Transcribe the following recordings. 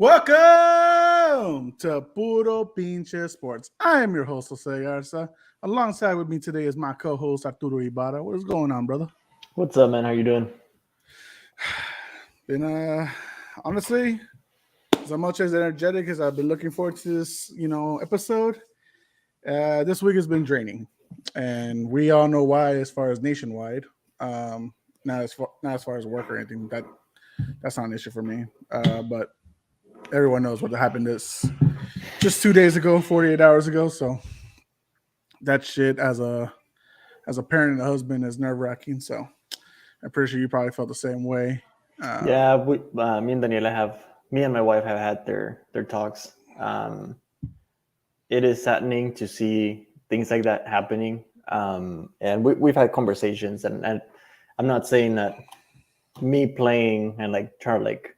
Welcome to Puro Pinche Sports. I am your host, Jose Garza. Alongside with me today is my co-host, Arturo Ibarra. What is going on, brother? What's up, man? How you doing? Been, honestly, as much as energetic as I've been looking forward to this, episode, this week has been draining. And we all know why as far as nationwide. Um, not as far as work or anything. That's not an issue for me. But everyone knows what happened this just 2 days ago, 48 hours ago. So that shit as a parent and a husband is nerve wracking. So I'm pretty sure you probably felt the same way. Yeah, me and Daniela me and my wife have had their talks. It is saddening to see things like that happening. And we've had conversations, and I'm not saying that me playing and like trying to like,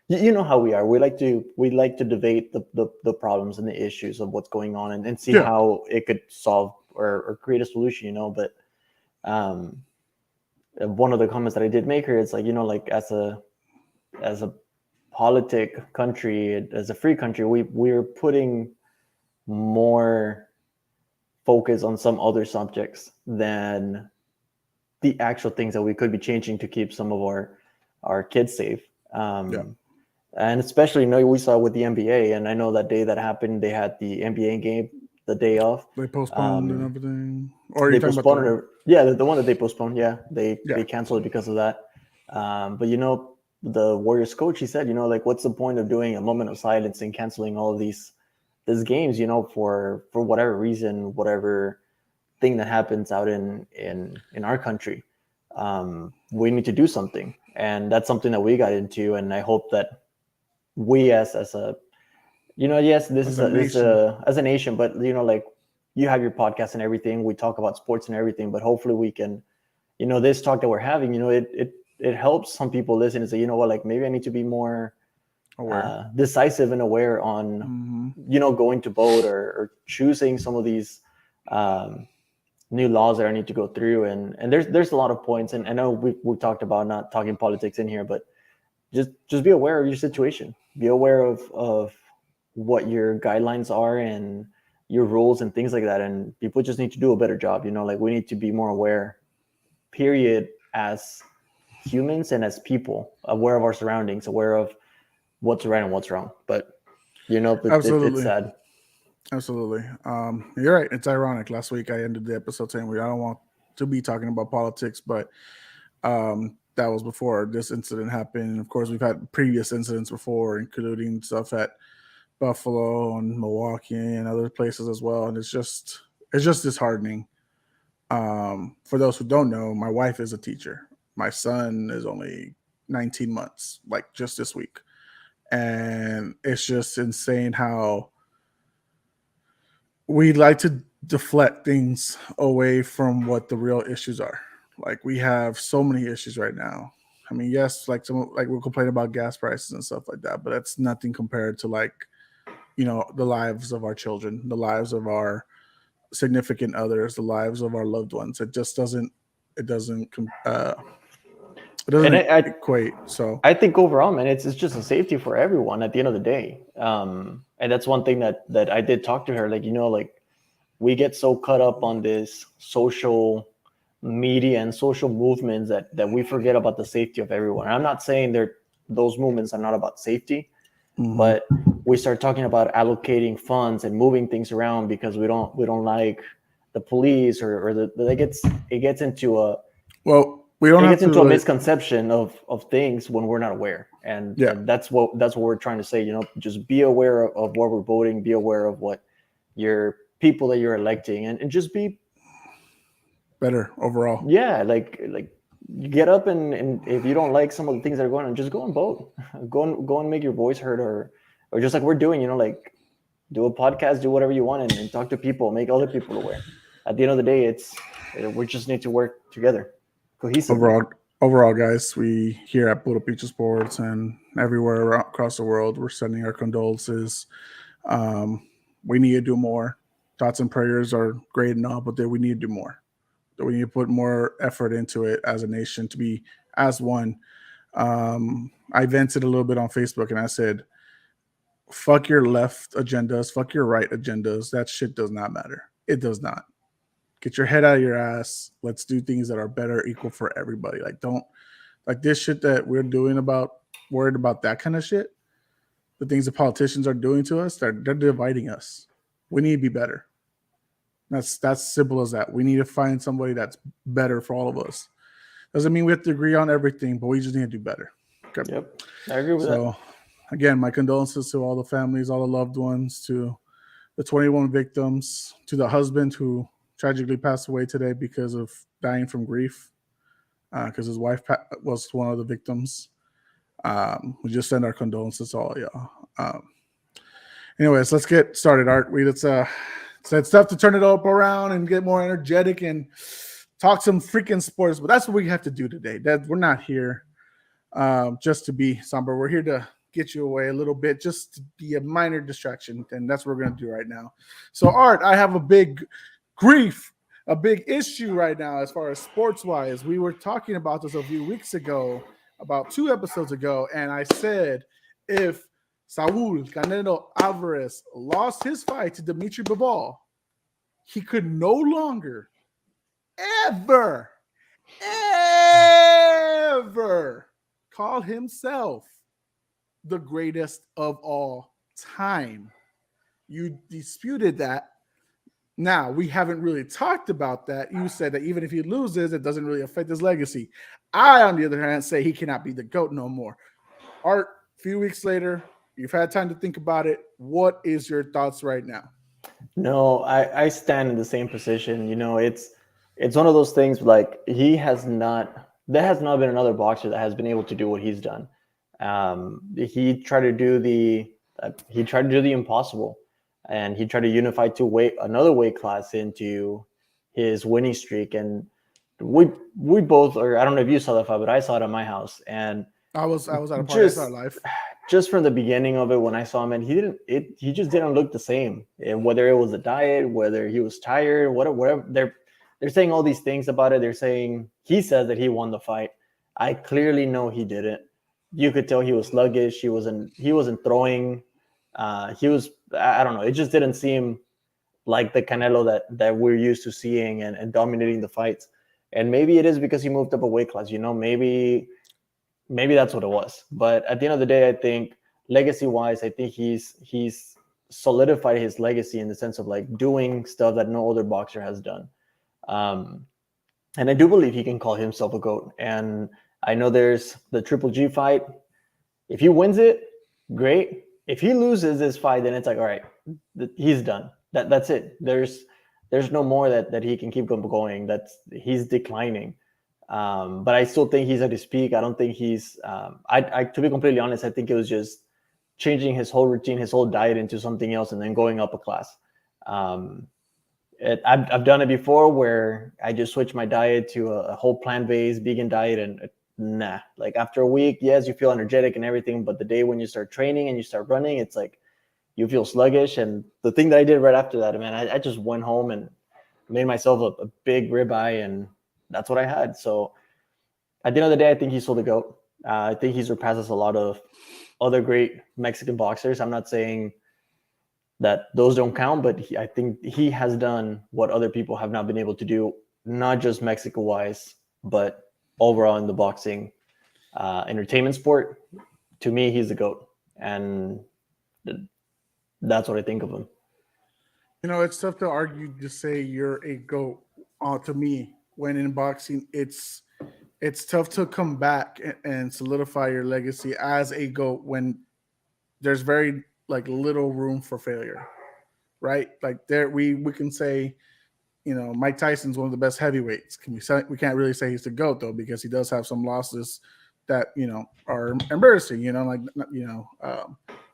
you know how we are. We like to debate the problems and the issues of what's going on and see Yeah, how it could solve or create a solution, but um, one of the comments that I did make her, it's like, like as a politic country, as a free country, we're putting more focus on some other subjects than the actual things that we could be changing to keep some of our kids safe. yeah. And especially, we saw with the NBA, and I know that day that happened, they had the NBA game the day off. They postponed and Um, everything. Or are you they talking about postponed it. Yeah, the one that they postponed. Yeah, yeah, they canceled it because of that. But the Warriors coach, he said, like, what's the point of doing a moment of silence and canceling all of these games, for whatever reason, whatever thing that happens out in our country. We need to do something, and that's something that we got into. And I hope that we as a yes, this as is a nation. as a nation, but like, you have your podcast and everything. We talk about sports and everything, but hopefully we can, this talk that we're having, it helps some people listen and say, you know what, like, maybe I need to be more Aware. decisive and aware on, Mm-hmm. going to vote or choosing some of these um, new laws that I need to go through. And there's a lot of points, and I know we've talked about not talking politics in here, but just be aware of your situation. Be aware of what your guidelines are and your rules and things like that. And people just need to do a better job. Like, we need to be more aware, period, as humans and as people, aware of our surroundings, aware of what's right and what's wrong. But it's Absolutely. sad. Absolutely. You're right. It's ironic. Last week I ended the episode saying I don't want to be talking about politics, but that was before this incident happened. Of course, we've had previous incidents before, including stuff at Buffalo and Milwaukee and other places as well. And it's just disheartening. For those who don't know, my wife is a teacher. My son is only 19 months, like just this week. And it's just insane how we like to deflect things away from what the real issues are. Like we have so many issues right now. I mean, yes, like we'll complain about gas prices and stuff like that, but that's nothing compared to the lives of our children, the lives of our significant others, the lives of our loved ones. It doesn't it And doesn't equate. So I think overall, man, it's just a safety for everyone at the end of the day. And that's one thing that I did talk to her, like, like, we get so caught up on this social media and social movements that we forget about the safety of everyone. And I'm not saying those movements are not about safety, mhm. but we start talking about allocating funds and moving things around because we don't like the police, or it gets into a Well, we don't it have gets to into a like misconception of things when we're not aware. and yeah, and that's what we're trying to say. Just be aware of what we're voting, be aware of what your people that you're electing, and just be, better overall. yeah, like, get up, and if you don't like some of the things that are going on, just go and vote. Go and make your voice heard, or just like we're doing, like, do a podcast, do whatever you want, and talk to people, make other people aware. At the end of the day, we just need to work together cohesively. Overall, guys, we here at Budo Pizza Sports and everywhere across the world, we're sending our condolences. Um, we need to do more. Thoughts and prayers are great and all, but we need to do more. We need to put more effort into it as a nation to be as one. I vented a little bit on Facebook and I said, fuck your left agendas, fuck your right agendas. That shit does not matter. It does not. Get your head out of your ass. Let's do things that are better, equal for everybody. Like, don't like this shit that we're doing about worried about that kind of shit. The things the politicians are doing to us, they're dividing us. We need to be better. That's simple as that. We need to find somebody that's better for all of us. Doesn't mean we have to agree on everything, but we just need to do better. Okay. Yep, I agree with that. So again, my condolences to all the families, all the loved ones, to the 21 victims, to the husband who tragically passed away today because of dying from grief, because his wife was one of the victims. We just send our condolences to all of y'all. Anyways, let's get started, Art. It's tough to turn it up around and get more energetic and talk some freaking sports, but that's what we have to do today. That we're not here just to be somber. We're here to get you away a little bit, just to be a minor distraction, and that's what we're gonna do right now. So, Art, I have a big issue right now as far as sports wise. We were talking about this a few weeks ago, about 2 episodes ago, and I said if Saul Canelo Alvarez lost his fight to Dimitri Bivol, he could no longer ever, ever call himself the greatest of all time. You disputed that. Now, we haven't really talked about that. You said that even if he loses, it doesn't really affect his legacy. I, on the other hand, say he cannot be the GOAT no more. Art, a few weeks later, you've had time to think about it. What is your thoughts right now? No, I stand in the same position. It's one of those things like there has not been another boxer that has been able to do what he's done. He tried to do the impossible, and he tried to unify another weight class into his winning streak. And we both, or I don't know if you saw that fight, but I saw it at my house. And I was at a party. I saw it live. Just from the beginning of it, when I saw him, and he just didn't look the same. And whether it was a diet, whether he was tired, whatever, they're saying all these things about it. He says that he won the fight. I clearly know he didn't. You could tell he was sluggish. He wasn't throwing. I don't know. It just didn't seem like the Canelo that we're used to seeing and dominating the fights. And maybe it is because he moved up a weight class. Maybe that's what it was. But at the end of the day, I think legacy-wise, I think he's solidified his legacy in the sense of like doing stuff that no other boxer has done. And I do believe he can call himself a GOAT. And I know there's the Triple G fight. If he wins it, great. If he loses this fight, then it's like, all right, he's done. That's it. There's no more that he can keep going. He's declining. But I still think he's at his peak. I don't think he's. To be completely honest, I think it was just changing his whole routine, his whole diet into something else, and then going up a class. I've done it before where I just switched my diet to a whole plant-based vegan diet, and nah. Like after a week, yes, you feel energetic and everything, but the day when you start training and you start running, it's like you feel sluggish. And the thing that I did right after that, man, I just went home and made myself a big ribeye, and that's what I had. So at the end of the day, I think he's still the GOAT. I think he surpasses a lot of other great Mexican boxers. I'm not saying that those don't count, but I think he has done what other people have not been able to do, not just Mexico-wise, but overall in the boxing entertainment sport. To me, he's the GOAT. And that's what I think of him. It's tough to argue to say you're a GOAT to me when in boxing it's tough to come back and solidify your legacy as a GOAT when there's very like little room for failure, right? Like there we can say, Mike Tyson's one of the best heavyweights. We can't really say he's the GOAT though, because he does have some losses that are embarrassing.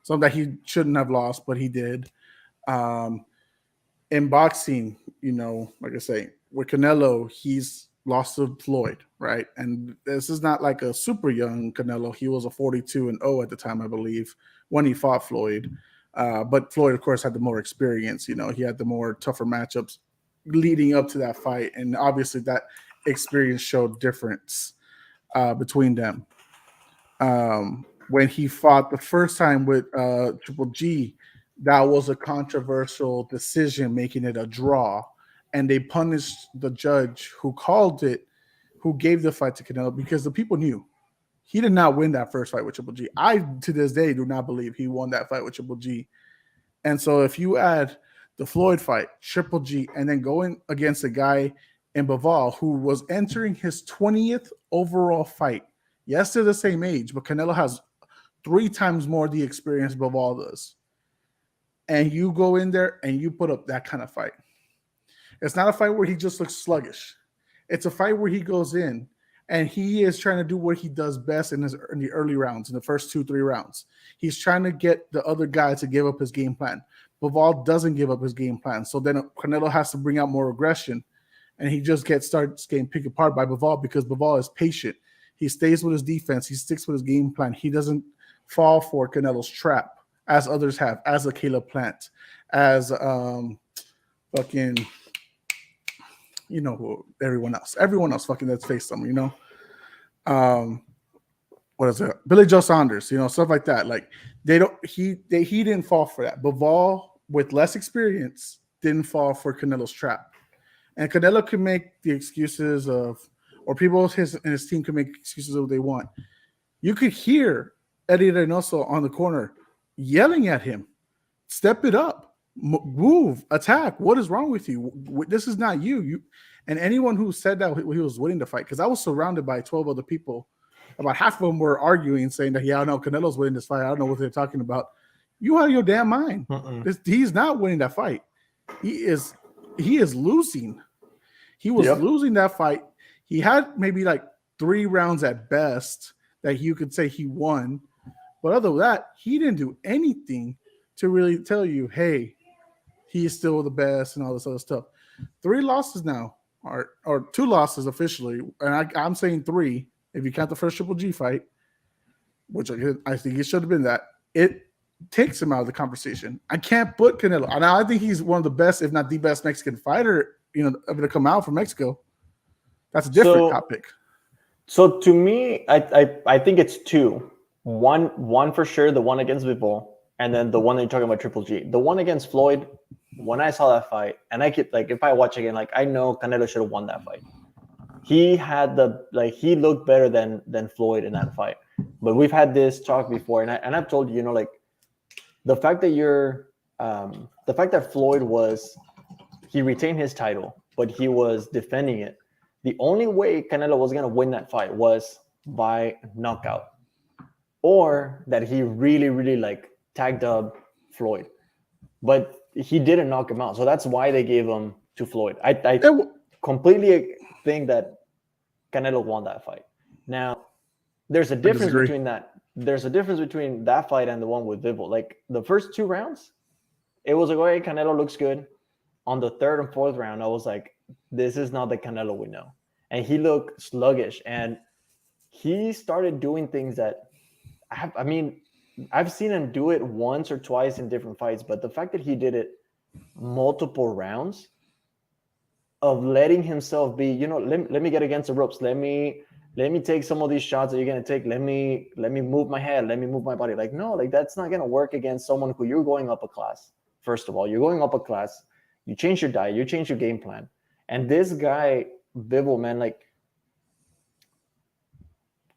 Some that he shouldn't have lost, but he did. In boxing, like I say, with Canelo, he's lost to Floyd, right? And this is not like a super young Canelo. He was a 42-0 at the time, I believe, when he fought Floyd. But Floyd, of course, had the more experience. He had the more tougher matchups leading up to that fight. And obviously that experience showed difference between them. when he fought the first time with Triple G, that was a controversial decision, making it a draw, and they punished the judge who called it, who gave the fight to Canelo, because the people knew he did not win that first fight with Triple G. I, to this day, do not believe he won that fight with Triple G. And so if you add the Floyd fight, Triple G, and then going against a guy in Bivol who was entering his 20th overall fight, yes, they're the same age, but Canelo has 3 times more the experience Bivol does. And you go in there and you put up that kind of fight. It's not a fight where he just looks sluggish. It's a fight where he goes in and he is trying to do what he does best in the early rounds, in the first 2-3 rounds. He's trying to get the other guy to give up his game plan. Bivol doesn't give up his game plan, so then Canelo has to bring out more aggression, and he just starts getting picked apart by Bivol because Bivol is patient. He stays with his defense. He sticks with his game plan. He doesn't fall for Canelo's trap as others have, as a Caleb Plant, as fucking, you know who, everyone else fucking that's faced them, you know. What is it? Billy Joe Saunders, you know, stuff like that. Like he didn't fall for that. Bivol, with less experience, didn't fall for Canelo's trap. And Canelo can make the excuses of, or people in his team can make excuses of what they want. You could hear Eddie Reynoso on the corner yelling at him, "Step it up, move, attack. What is wrong with you? This is not you." And anyone who said that he was winning the fight, because I was surrounded by 12 other people, about half of them were arguing, saying that, yeah, no, Canelo's winning this fight. I don't know what they're talking about. You out of your damn mind. He's not winning that fight. He is losing. He was losing that fight. He had maybe like 3 rounds at best that you could say he won. But other than that, he didn't do anything to really tell you, hey, he is still the best and all this other stuff. 3 losses now, or 2 losses officially. And I'm saying 3, if you count the first Triple G fight, which I think it should have been that. It takes him out of the conversation. I can't put Canelo. And I think he's one of the best, if not the best, Mexican fighter, you know, ever to come out from Mexico. That's a different topic. So to me, I think it's 2. One for sure, the one against Bivol, and then the one that you're talking about, Triple G. The one against Floyd, when I saw that fight, and I keep, like, if I watch again, like, I know Canelo should have won that fight. He had he looked better than Floyd in that fight. But we've had this talk before, and I've told you, you know, like, the fact that Floyd he retained his title, but he was defending it. The only way Canelo was going to win that fight was by knockout, or that he really, really like tagged up Floyd, but he didn't knock him out. So that's why they gave him to Floyd. I completely think that Canelo won that fight. Now, there's a difference between that. There's a difference between that fight and the one with Bivol. Like, the first 2 rounds, it was like, okay, Canelo looks good. On the 3rd and 4th round, I was like, this is not the Canelo we know. And he looked sluggish. And he started doing things that, I've seen him do it once or twice in different fights. But the fact that he did it multiple rounds of letting himself be, you know, let me get against the ropes. Let me take some of these shots that you're going to take. Let me move my head. Let me move my body. Like, no, like, that's not going to work against someone who you're going up a class. First of all, you're going up a class. You change your diet. You change your game plan. And this guy, Bivol, man, like,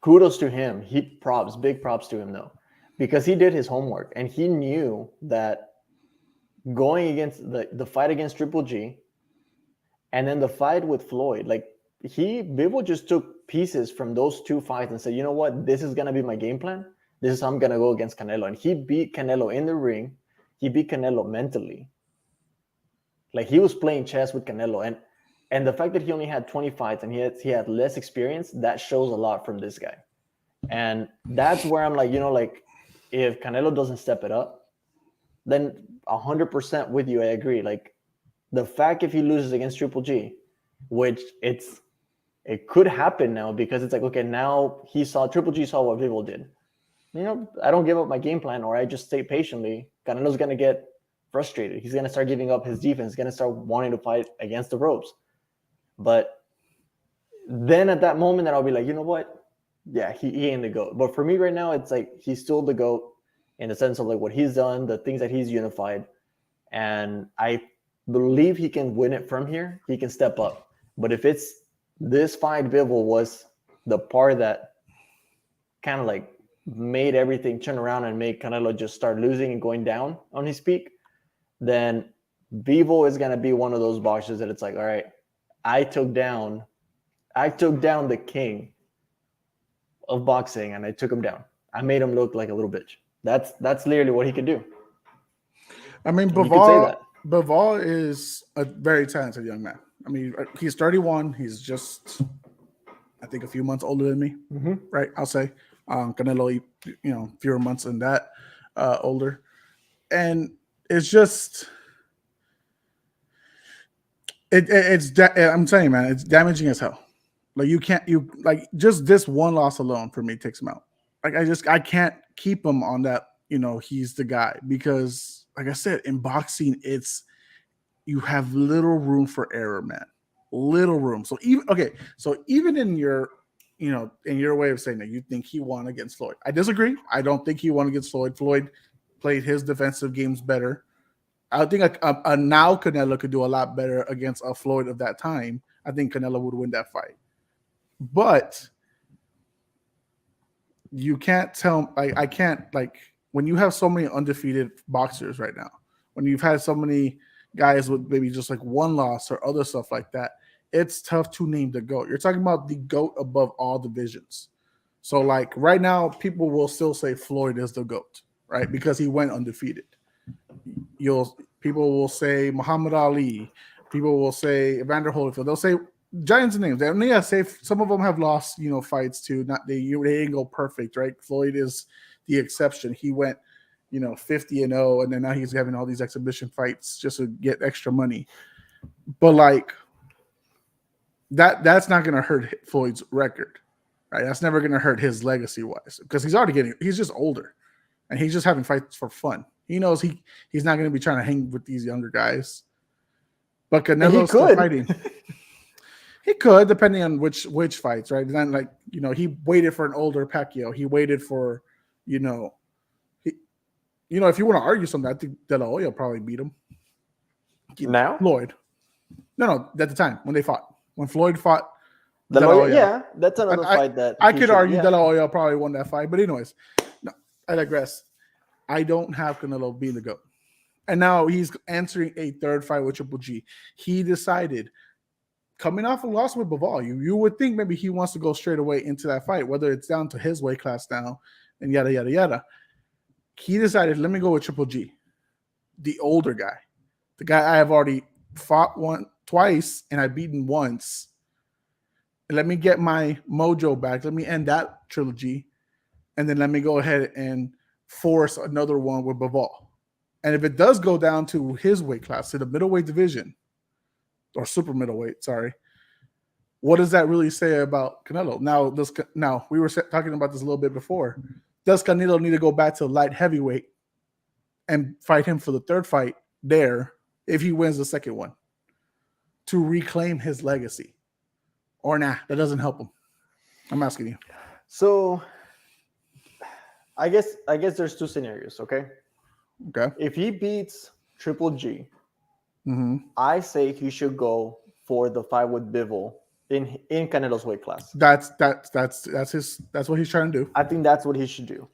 kudos to him. Big props to him, though, because he did his homework and he knew that going against the fight against Triple G and then the fight with Floyd, like, Bivol just took pieces from those 2 fights and said, you know what, this is going to be my game plan. This is how I'm going to go against Canelo. And he beat Canelo in the ring. He beat Canelo mentally. Like, he was playing chess with Canelo. And the fact that he only had 20 fights and he had less experience, that shows a lot from this guy. And that's where I'm like, you know, like, if Canelo doesn't step it up, then 100% with you, I agree. Like, the fact if he loses against Triple G, which it could happen now, because it's like, okay, now Triple G saw what Bivol did. You know, I don't give up my game plan, or I just stay patiently. Canelo's going to get frustrated. He's going to start giving up his defense. He's going to start wanting to fight against the ropes. But then at that moment, that I'll be like, you know what? yeah, he ain't the GOAT. But for me right now, it's like he's still the GOAT in the sense of like what he's done, the things that he's unified. And I believe he can win it from here. He can step up. But if it's this fight, Bivol was the part that kind of like made everything turn around and make Canelo just start losing and going down on his peak, then Bivol is gonna be one of those boxers that it's like, all right, I took down the king of boxing and I took him down. I made him look like a little bitch. That's literally what he could do. I mean, And you could say that. Bivol is a very talented young man. I mean, he's 31. He's just, I think, a few months older than me, right? I'll say. Canelo, fewer months than that, older. And it's just, I'm telling you, man, it's damaging as hell. Like just this one loss alone for me takes him out. Like I can't keep him on that. He's the guy because, like I said, in boxing, you have little room for error, man. Little room. So even in your, in your way of saying that you think he won against Floyd, I disagree. I don't think he won against Floyd. Floyd played his defensive games better. I think a now Canelo could do a lot better against a Floyd of that time. I think Canelo would win that fight. But you can't tell, I can't, when you have so many undefeated boxers right now, when you've had so many guys with maybe just like one loss or other stuff like that, it's tough to name the GOAT. You're talking about the GOAT above all divisions. So like right now, people will still say Floyd is the GOAT, right? Because he went undefeated. People will say Muhammad Ali. People will say Evander Holyfield. They'll say giants names. And yeah, say some of them have lost, fights too. Not they didn't go perfect, right? Floyd is the exception. He went, 50-0, and then now he's having all these exhibition fights just to get extra money. But like that's not going to hurt Floyd's record, right? That's never going to hurt his legacy wise because he's just older, and he's just having fights for fun. He knows he's not going to be trying to hang with these younger guys. But Canelo's still fighting. He could, depending on which fights, right? And then, he waited for an older Pacquiao. He waited for, if you want to argue something, I think De La Hoya probably beat him. Now? Floyd. No, at the time when they fought. When Floyd fought De La Hoya, yeah, that's another fight that I could argue De La Hoya probably won that fight. But anyways, no, I digress. I don't have Canelo being the GOAT. And now he's answering a third fight with Triple G. He decided, coming off a loss with Bivol, you would think maybe he wants to go straight away into that fight, whether it's down to his weight class now and yada, yada, yada. He decided, let me go with Triple G, the older guy, the guy I have already fought twice and I've beaten once. Let me get my mojo back. Let me end that trilogy. And then let me go ahead and force another one with Bivol. And if it does go down to his weight class, to the middleweight division, or super middleweight, sorry, what does that really say about Canelo? Now we were talking about this a little bit before. Does Canelo need to go back to light heavyweight and fight him for the third fight there if he wins the second one to reclaim his legacy? Or nah, that doesn't help him. I'm asking you. So I guess there's two scenarios, okay? Okay. If he beats Triple G, I say he should go for the fight with Bivol in Canelo's weight class. That's what he's trying to do. I think that's what he should do.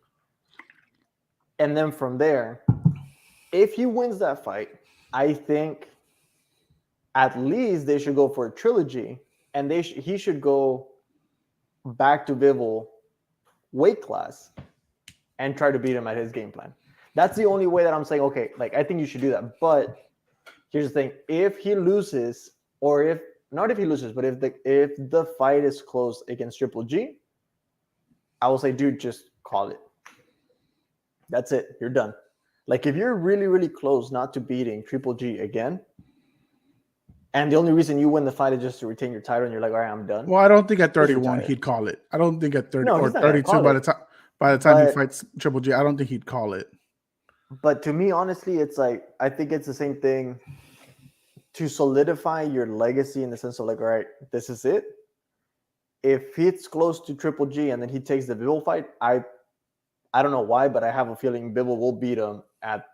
And then from there, if he wins that fight, I think at least they should go for a trilogy, and he should go back to Bivol weight class and try to beat him at his game plan. That's the only way that I'm saying, okay, like I think you should do that. But here's the thing: if he loses, or if the fight is close against Triple G, I will say, dude, just call it. That's it. You're done. Like if you're really, really close not to beating Triple G again, and the only reason you win the fight is just to retain your title, and you're like, all right, I'm done. Well, I don't think at 31 he'd call it. I don't think at 30 or 32 by the time he fights Triple G, I don't think he'd call it. But to me, honestly, it's like I think it's the same thing. To solidify your legacy in the sense of like, all right, this is it. if it's close to Triple G and then he takes the Bivol fight, I don't know why, but I have a feeling Bivol will beat him at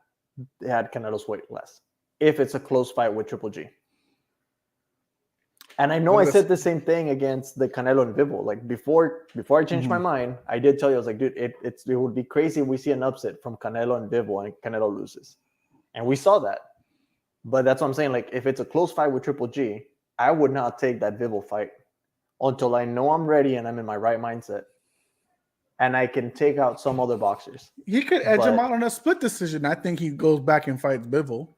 Canelo's weight less if it's a close fight with Triple G. And I know I said the same thing against the Canelo and Bivol. Like before I changed my mind, I did tell you, I was like, dude, it would be crazy if we see an upset from Canelo and Bivol and Canelo loses. And we saw that. But that's what I'm saying. Like if it's a close fight with Triple G, I would not take that Bivol fight until I know I'm ready and I'm in my right mindset. And I can take out some other boxers. He could edge him out on a split decision. I think he goes back and fights Bivol.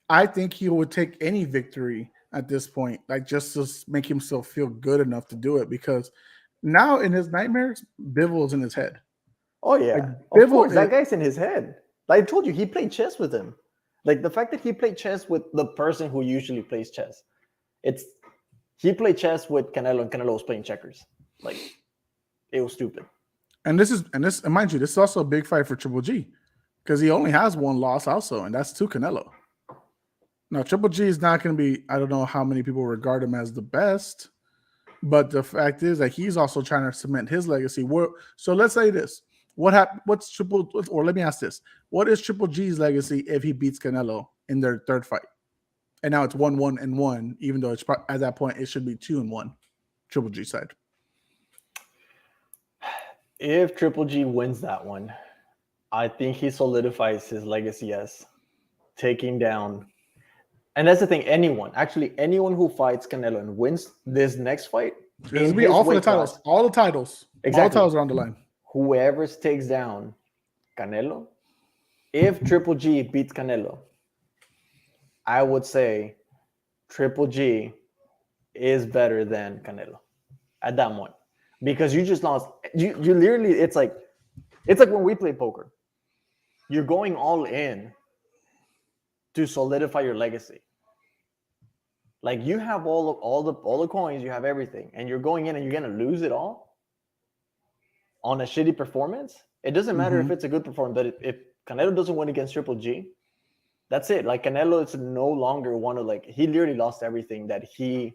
I think he would take any victory at this point, like just to make himself feel good enough to do it. Because now in his nightmares, Bivol is in his head. Oh yeah, like, of course, that guy's in his head. Like I told you, he played chess with him. Like the fact that he played chess with the person who usually plays chess, he played chess with Canelo, and Canelo was playing checkers. Like it was stupid. And mind you, this is also a big fight for Triple G because he only has one loss also, and that's to Canelo. Now, Triple G is not going to be, I don't know how many people regard him as the best, but the fact is that he's also trying to cement his legacy. So let's say this. Let me ask this. What is Triple G's legacy if he beats Canelo in their third fight? And now it's 1-1-1, even though it's at that point it should be 2-1, Triple G side. If Triple G wins that one, I think he solidifies his legacy as taking down. And that's the thing. Anyone who fights Canelo and wins this next fight, it'll be all for the titles. All the titles. Exactly. All the titles are on the line. Whoever takes down Canelo, if Triple G beats Canelo, I would say Triple G is better than Canelo at that point. Because you just lost. You literally, it's like when we play poker. You're going all in to solidify your legacy. Like you have all the coins, you have everything, and you're going in and you're gonna lose it all on a shitty performance. It doesn't matter if it's a good performance, but if Canelo doesn't win against Triple G, that's it. Like Canelo is no longer one of he literally lost everything that he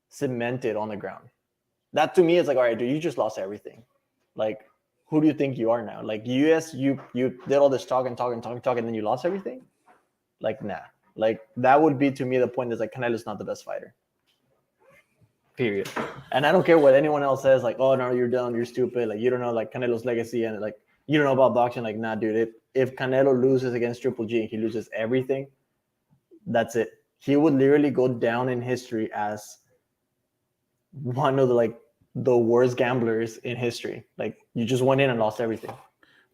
cemented on the ground. That to me is like, all right, dude, you just lost everything. Like, who do you think you are now? Like, US, you did all this talk, and then you lost everything? Like, nah. Like, that would be to me the point is like, Canelo's not the best fighter. Period. And I don't care what anyone else says, like, oh, no, you're dumb, you're stupid. Like, you don't know, like, Canelo's legacy, and, like, you don't know about boxing. Like, nah, dude, if Canelo loses against Triple G, he loses everything, that's it. He would literally go down in history as one of the worst gamblers in history. Like you just went in and lost everything.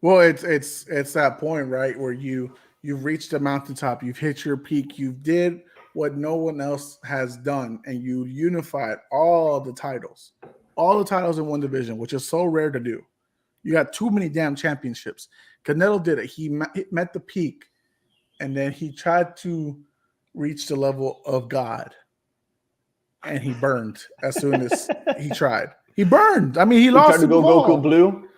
Well, it's that point, right, where you've reached the mountaintop, you've hit your peak, you did what no one else has done, and you unified all the titles in one division, which is so rare to do. You got too many damn championships. Canelo did it. He met the peak, and then he tried to reach the level of God. And he burned as soon as he tried. He burned. I mean, he lost. Tried to go Goku Blue.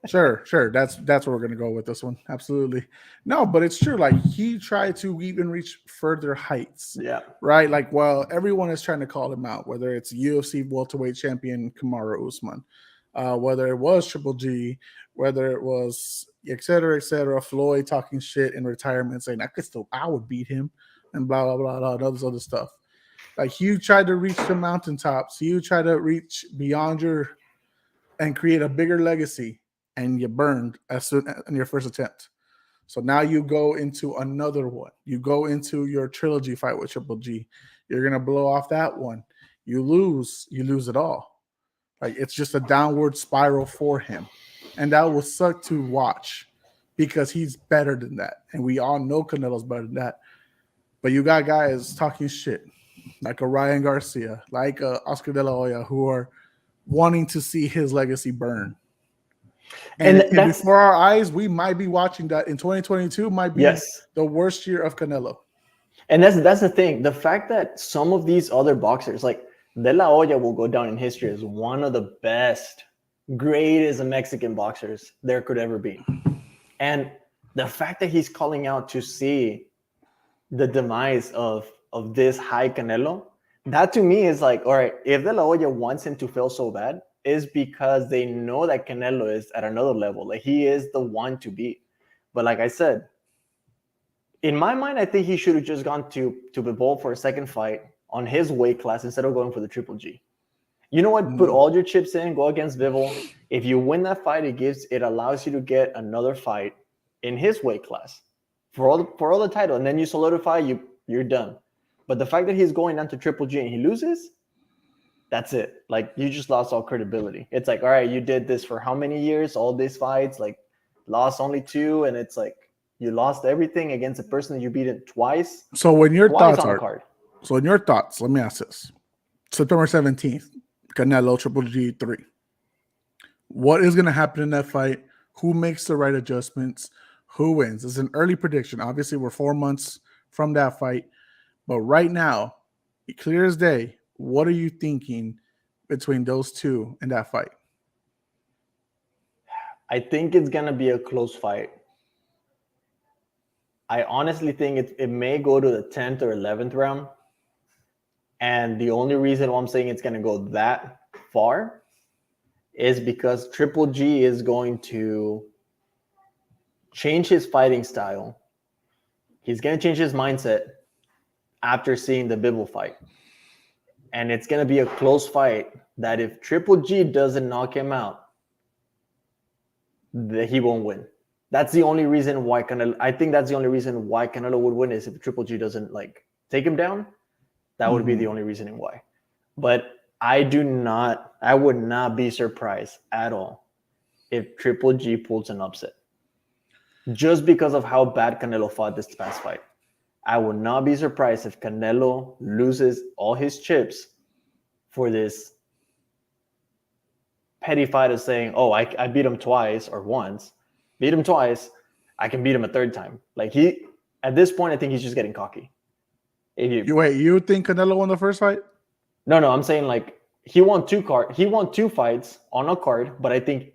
Sure. That's where we're gonna go with this one. Absolutely. No, but it's true. Like he tried to even reach further heights. Yeah. Right. Like, well, everyone is trying to call him out, whether it's UFC welterweight champion Kamaru Usman, whether it was Triple G, whether it was et cetera, Floyd talking shit in retirement, saying I would beat him, and blah blah blah blah, and all this other stuff. Like you tried to reach the mountaintops, you try to reach beyond and create a bigger legacy, and you burned as soon in your first attempt. So now you go into another one. You go into your trilogy fight with Triple G. You're gonna blow off that one. You lose it all. Like it's just a downward spiral for him, and that will suck to watch because he's better than that, and we all know Canelo's better than that. But you got guys talking shit, like a Ryan Garcia, like a Oscar De La Hoya, who are wanting to see his legacy burn. And before our eyes, we might be watching that in 2022 might be the worst year of Canelo. And that's the thing. The fact that some of these other boxers, like De La Hoya, will go down in history as one of the best, greatest Mexican boxers there could ever be. And the fact that he's calling out to see the demise of this high Canelo, That to me is like, all right, if De La Hoya wants him to fail so bad, is because they know that Canelo is at another level. Like he is the one to beat. But like I said, in my mind, I think he should have just gone to Bivol for a second fight on his weight class instead of going for the Triple G. You know what? Put all your chips in, go against Bivol. If you win that fight, it allows you to get another fight in his weight class for all the title, and then you solidify, you're done. But the fact that he's going down to Triple G and he loses, that's it. Like you just lost all credibility. It's like, all right, you did this for how many years? All these fights, like lost only two, and it's like you lost everything against a person that you beat it twice. So when your Twice thoughts on a are, card. so in your thoughts, let me ask this: September 17th, Canelo Triple G3. What is going to happen in that fight? Who makes the right adjustments? Who wins? It's an early prediction. Obviously, we're 4 months from that fight, but right now, clear as day. What are you thinking between those two in that fight? I think it's gonna be a close fight. I honestly think it may go to the 10th or 11th round. And the only reason why I'm saying it's gonna go that far is because Triple G is going to change his fighting style. He's gonna change his mindset after seeing the Bibble fight. And it's gonna be a close fight that if Triple G doesn't knock him out, he won't win. That's the only reason why Canelo. I think that's the only reason why Canelo would win is if Triple G doesn't like take him down. That would be the only reasoning why. But I would not be surprised at all if Triple G pulls an upset. Just because of how bad Canelo fought this past fight. I would not be surprised if Canelo loses all his chips for this petty fight of saying, oh, I beat him twice or once. Beat him twice, I can beat him a third time. Like at this point, I think he's just getting cocky. You think Canelo won the first fight? No, I'm saying like he won two fights on a card, but I think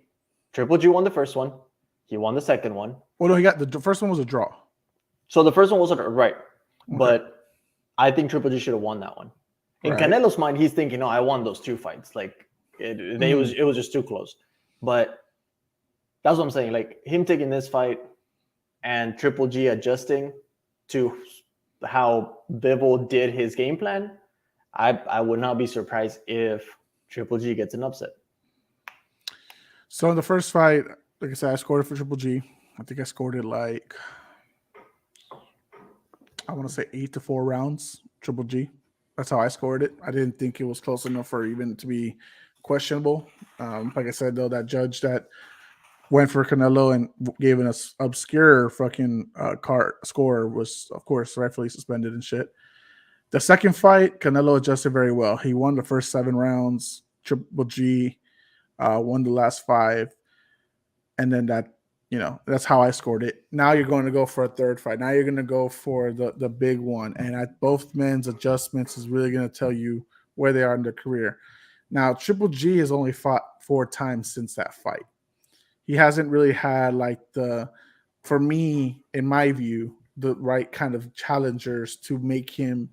Triple G won the first one. He won the second one. Well, no, he got the first one was a draw. So the first one wasn't right, but I think Triple G should have won that one. In Canelo's mind, he's thinking, "No, I won those two fights. Like it was just too close." But that's what I'm saying. Like him taking this fight and Triple G adjusting to how Bivol did his game plan, I would not be surprised if Triple G gets an upset. So in the first fight, like I said, I scored it for Triple G. I think I scored it like, I want to say 8-4 rounds, Triple G. That's how I scored it. I didn't think it was close enough for even to be questionable. Like I said, though, that judge that went for Canelo and gave an obscure fucking score was, of course, rightfully suspended and shit. The second fight, Canelo adjusted very well. He won the first 7 rounds. Triple G won the last 5. And then that's how I scored it. Now you're going to go for a third fight. Now you're going to go for the big one. And at both men's adjustments is really going to tell you where they are in their career. Now, Triple G has only fought 4 times since that fight. He hasn't really had for me, in my view, the right kind of challengers to make him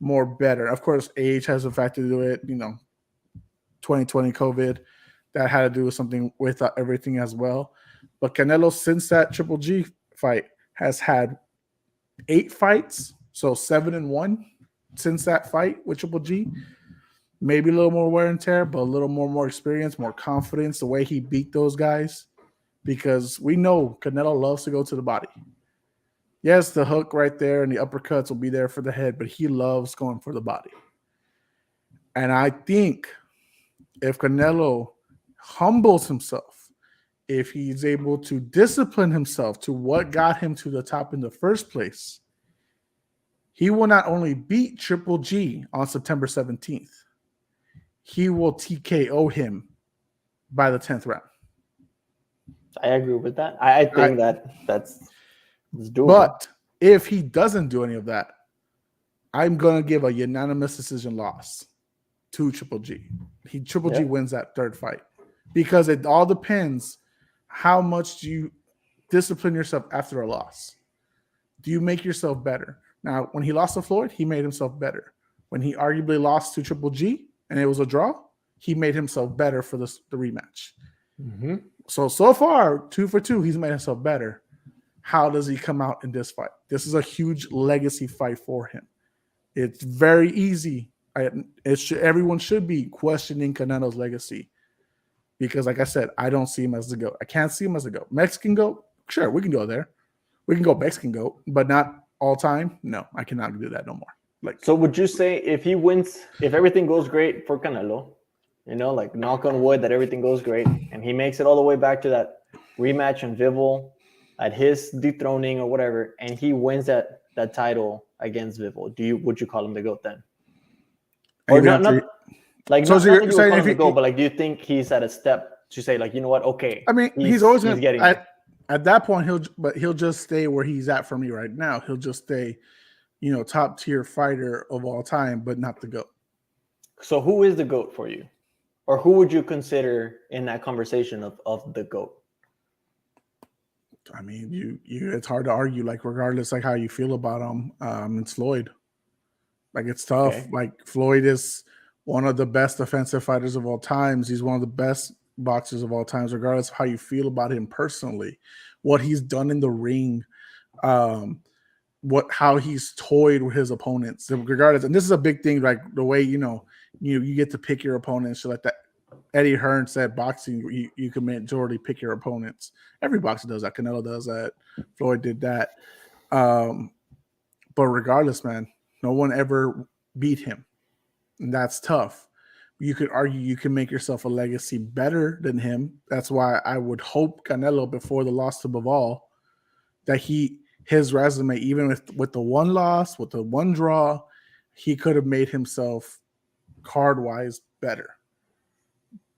more better. Of course, age has a factor to do it. 2020 COVID, that had to do with something with everything as well. But Canelo, since that Triple G fight, has had 8 fights, so 7-1 since that fight with Triple G. Maybe a little more wear and tear, but a little more experience, more confidence, the way he beat those guys. Because we know Canelo loves to go to the body. Yes, the hook right there and the uppercuts will be there for the head, but he loves going for the body. And I think if Canelo humbles himself, if he's able to discipline himself to what got him to the top in the first place, he will not only beat Triple G on September 17th, he will TKO him by the 10th round. I agree with that. I think that's doable. But if he doesn't do any of that, I'm going to give a unanimous decision loss to Triple G. Triple G wins that third fight because it all depends how much do you discipline yourself after a loss. Do you make yourself better? Now, when he lost to Floyd, he made himself better. when he arguably lost to Triple G and it was a draw, he made himself better for the rematch. Mm-hmm. So far, 2 for 2, he's made himself better. How does he come out in this fight? This is a huge legacy fight for him. It's very easy. Everyone should be questioning Canelo's legacy because, like I said, I don't see him as the GOAT. I can't see him as the GOAT. Mexican GOAT, sure, we can go there. We can go Mexican GOAT, but not all time. No, I cannot do that no more. Like, so would you say if he wins, if everything goes great for Canelo, like knock on wood that everything goes great, and he makes it all the way back to that rematch in Vivel at his dethroning or whatever, and he wins that title against Vivel, would you call him the GOAT then? Or not like so not that you would saying call if him the GOAT, but like do you think he's at a step to say like, you know what, okay, I mean, he's always going getting to at that point he'll just stay where he's at for me right now. He'll just stay, top tier fighter of all time, but not the GOAT. So who is the GOAT for you? Or who would you consider in that conversation of the GOAT? I mean, you it's hard to argue, like, regardless like how you feel about him. It's Floyd. Like, it's tough. Okay. Like, Floyd is one of the best defensive fighters of all times. He's one of the best boxers of all times, regardless of how you feel about him personally. What he's done in the ring, how he's toyed with his opponents, regardless. And this is a big thing, like the way you get to pick your opponents, like that. Eddie Hearn said, boxing, you can majority pick your opponents. Every boxer does that. Canelo does that. Floyd did that. But regardless, man, no one ever beat him. And that's tough. You could argue you can make yourself a legacy better than him. That's why I would hope Canelo, before the loss to Bivol, that his resume, even with the one loss, with the one draw, he could have made himself card-wise better.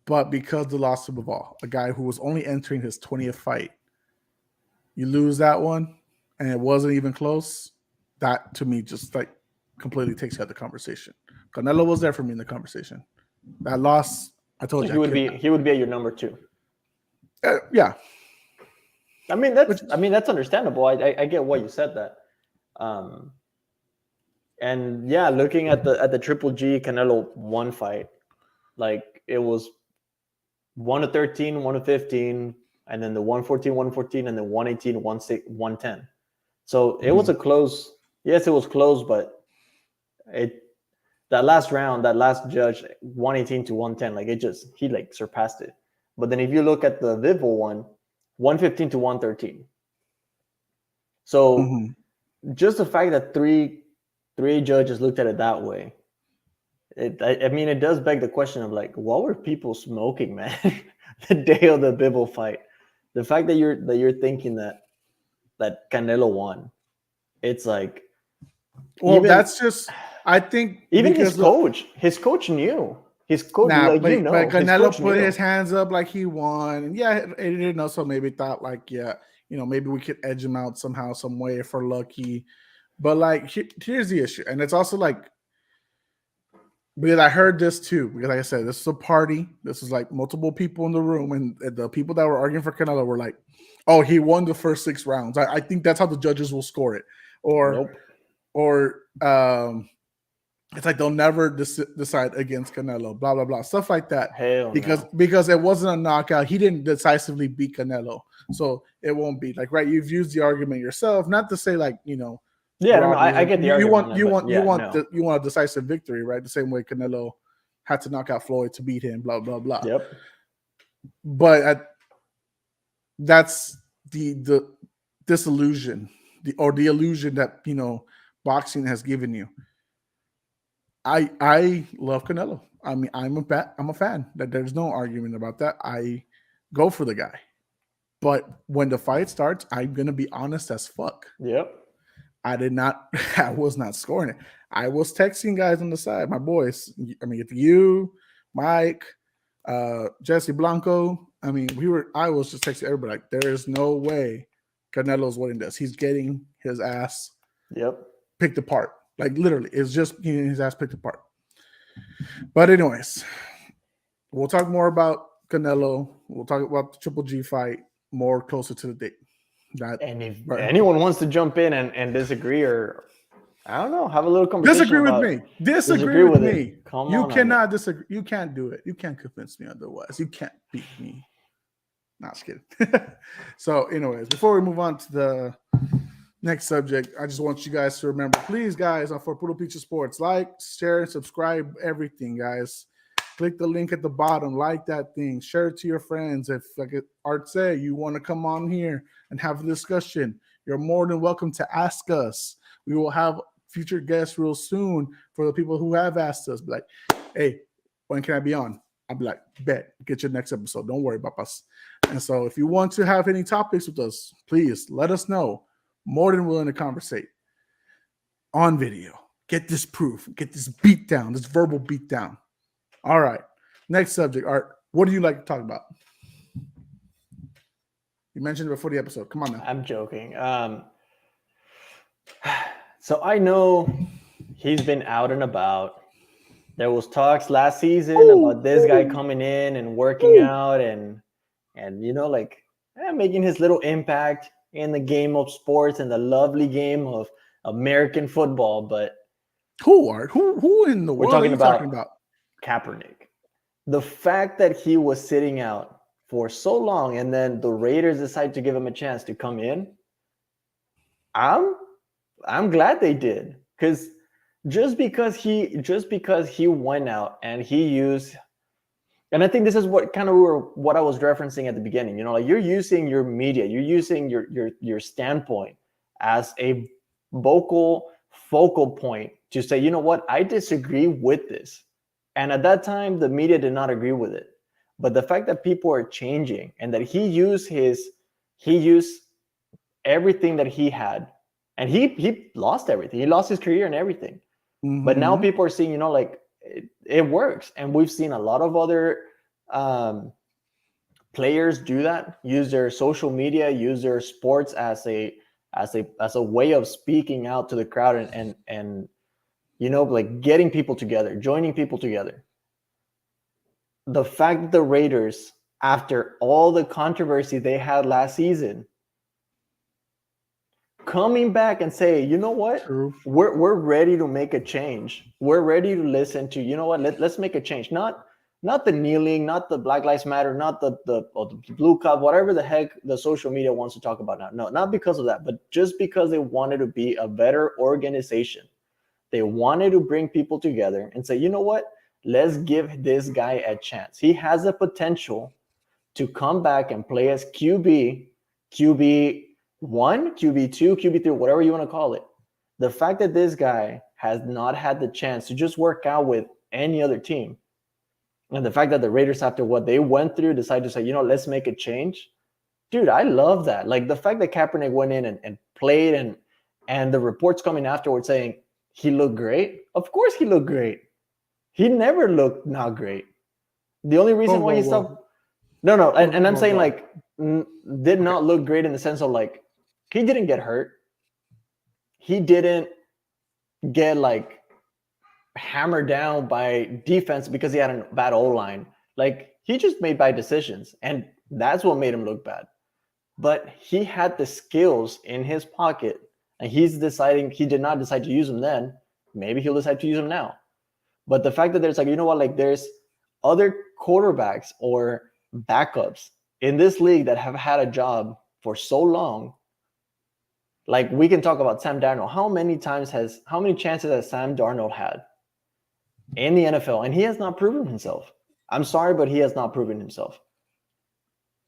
But because the loss to Bivol, a guy who was only entering his 20th fight, you lose that one, and it wasn't even close. That, to me, just like completely takes you out of the conversation. Canelo was there for me in the conversation. That loss, I told you, he would be at your number 2. Yeah. I mean that's understandable. I get why you said that. And yeah, looking at the Triple G Canelo 1 fight, like it was 1-13, 1-15, and then the 114, 114, and then 118, 110. So it was a close. Yes, it was close, but that last round, that last judge, 118 to 110, like he like surpassed it. But then if you look at the Vivel one, 115 to 113. So just the fact that three judges looked at it that way, I mean, it does beg the question of like, what were people smoking, man, the day of the Bivol fight? The fact that you're thinking that Canelo won, it's like, well, that's just, I think, even his coach knew. His coach, but Canelo put his his hands up like he won, and yeah, he didn't know, so maybe thought like, yeah, maybe we could edge him out somehow, some way if we're lucky. But like, here's the issue, and it's also like, because I heard this too, because like I said, this is a party. This is like multiple people in the room, and the people that were arguing for Canelo were like, "Oh, he won the first 6 rounds." I think that's how the judges will score it, or it's like they'll never decide against Canelo, blah blah blah, stuff like that. Because it wasn't a knockout. He didn't decisively beat Canelo, so it won't be like, right. You've used the argument yourself, not to say like Yeah, no, I get the argument. You want a decisive victory, right? The same way Canelo had to knock out Floyd to beat him, blah blah blah. Yep. But that's the disillusion, the illusion that boxing has given you. I love Canelo. I mean, I'm a fan. That there's no argument about that. I go for the guy, but when the fight starts, I'm gonna be honest as fuck. Yep. I was not scoring it. I was texting guys on the side, my boys. I mean, you, Mike, Jesse Blanco. I mean, I was just texting everybody like, there is no way Canelo's winning this. He's getting his ass picked apart. Like, literally, it's just getting his ass picked apart. But anyways, we'll talk more about Canelo. We'll talk about the Triple G fight more closer to the date. And if anyone wants to jump in and disagree or I don't know. Have a little conversation Disagree with about me. Disagree disagree with with it. me. Come You on, Arne. cannot disagree. You can't do it. You can't convince me otherwise. You can't beat me. Not just kidding. So, anyways, before we move on to the next subject, I just want you guys to remember, please, guys, for Puro Pizza Sports, like, share, subscribe, everything, guys. Click the link at the bottom, like that thing, share it to your friends. If, like Art said, you want to come on here and have a discussion, you're more than welcome to ask us. We will have future guests real soon for the people who have asked us. Be like, hey, when can I be on? I'll be like, bet, get your next episode. Don't worry about us. And so if you want to have any topics with us, please let us know. More than willing to conversate on video. Get this proof. Get this beat down, this verbal beat down. All right. Next subject, Art. What do you like to talk about? You mentioned it before the episode. Come on now. I'm joking. So I know he's been out and about. There was talks last season about this guy coming in and working out and like making his little impact in the game of sports and the lovely game of American football. But Who, Art? Who in the we're world are talking you talking about about? Kaepernick. The fact that he was sitting out for so long and then the Raiders decided to give him a chance to come in, I'm glad they did, because just because he went out and he used, and I think this is what kind of what I was referencing at the beginning, like you're using your media, you're using your standpoint as a vocal focal point to say, you know what, I disagree with this. And at that time the media did not agree with it, but the fact that people are changing and that he used everything that he had, and he lost everything, he lost his career and everything. But now people are seeing, like it works. And we've seen a lot of other players do that, use their social media, use their sports as a way of speaking out to the crowd and like getting people together, joining people together. The fact that the Raiders, after all the controversy they had last season, coming back and say, you know what, True. we're ready to make a change. We're ready to listen to, you know what, let's make a change. Not the kneeling, not the Black Lives Matter, not the blue cup, whatever the heck the social media wants to talk about now. No, not because of that, but just because they wanted to be a better organization. They wanted to bring people together and say, you know what, let's give this guy a chance. He has the potential to come back and play as QB1, QB2, QB3, whatever you want to call it. The fact that this guy has not had the chance to just work out with any other team, and the fact that the Raiders, after what they went through, decided to say, let's make a change. Dude, I love that. Like the fact that Kaepernick went in and played, and the reports coming afterwards saying he looked great. Of course he looked great. He never looked not great. The only reason why he stopped... No, and I'm saying like did not look great in the sense of like he didn't get hurt. He didn't get like hammered down by defense because he had a bad O-line. Like he just made bad decisions, and that's what made him look bad. But he had the skills in his pocket, and he did not decide to use them then. Maybe he'll decide to use them now. But the fact that there's like, like there's other quarterbacks or backups in this league that have had a job for so long. Like we can talk about Sam Darnold. How many chances has Sam Darnold had in the NFL? And he has not proven himself. I'm sorry, but he has not proven himself.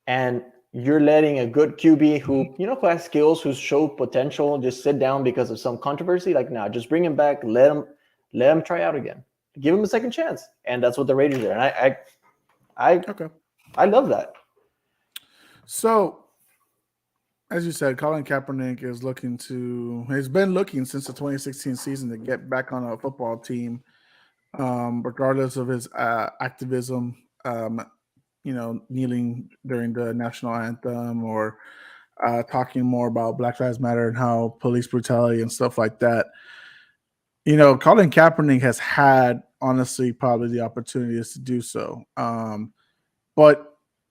And you're letting a good QB who has skills, who's showed potential, just sit down because of some controversy. Like, no, just bring him back. Let him try out again. Give him a second chance. And that's what the Raiders did. And I love that. So, as you said, Colin Kaepernick has been looking since the 2016 season to get back on a football team, regardless of his activism, kneeling during the national anthem or talking more about Black Lives Matter and how police brutality and stuff like that. Colin Kaepernick has had, honestly, probably the opportunities to do so. But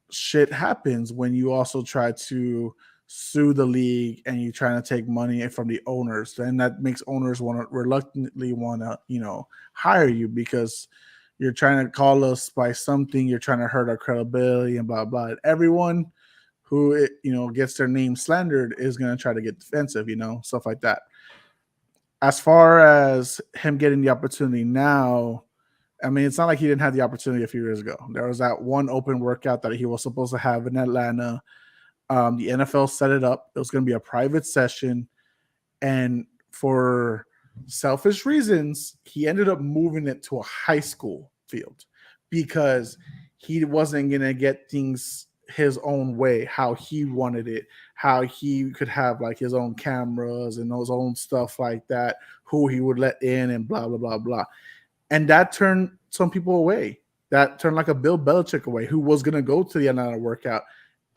shit happens when you also try to sue the league and you're trying to take money from the owners, then that makes owners want to reluctantly want to, hire you because you're trying to call us by something, you're trying to hurt our credibility and blah blah. And everyone who gets their name slandered is going to try to get defensive, stuff like that. As far as him getting the opportunity now, I mean, it's not like he didn't have the opportunity a few years ago. There was that one open workout that he was supposed to have in Atlanta. The NFL set it up. It was going to be a private session. And for selfish reasons, he ended up moving it to a high school field because he wasn't going to get things his own way, how he wanted it, how he could have like his own cameras and those own stuff like that, who he would let in and blah, blah, blah, blah. And that turned some people away. That turned like a Bill Belichick away, who was going to go to the Atlanta workout.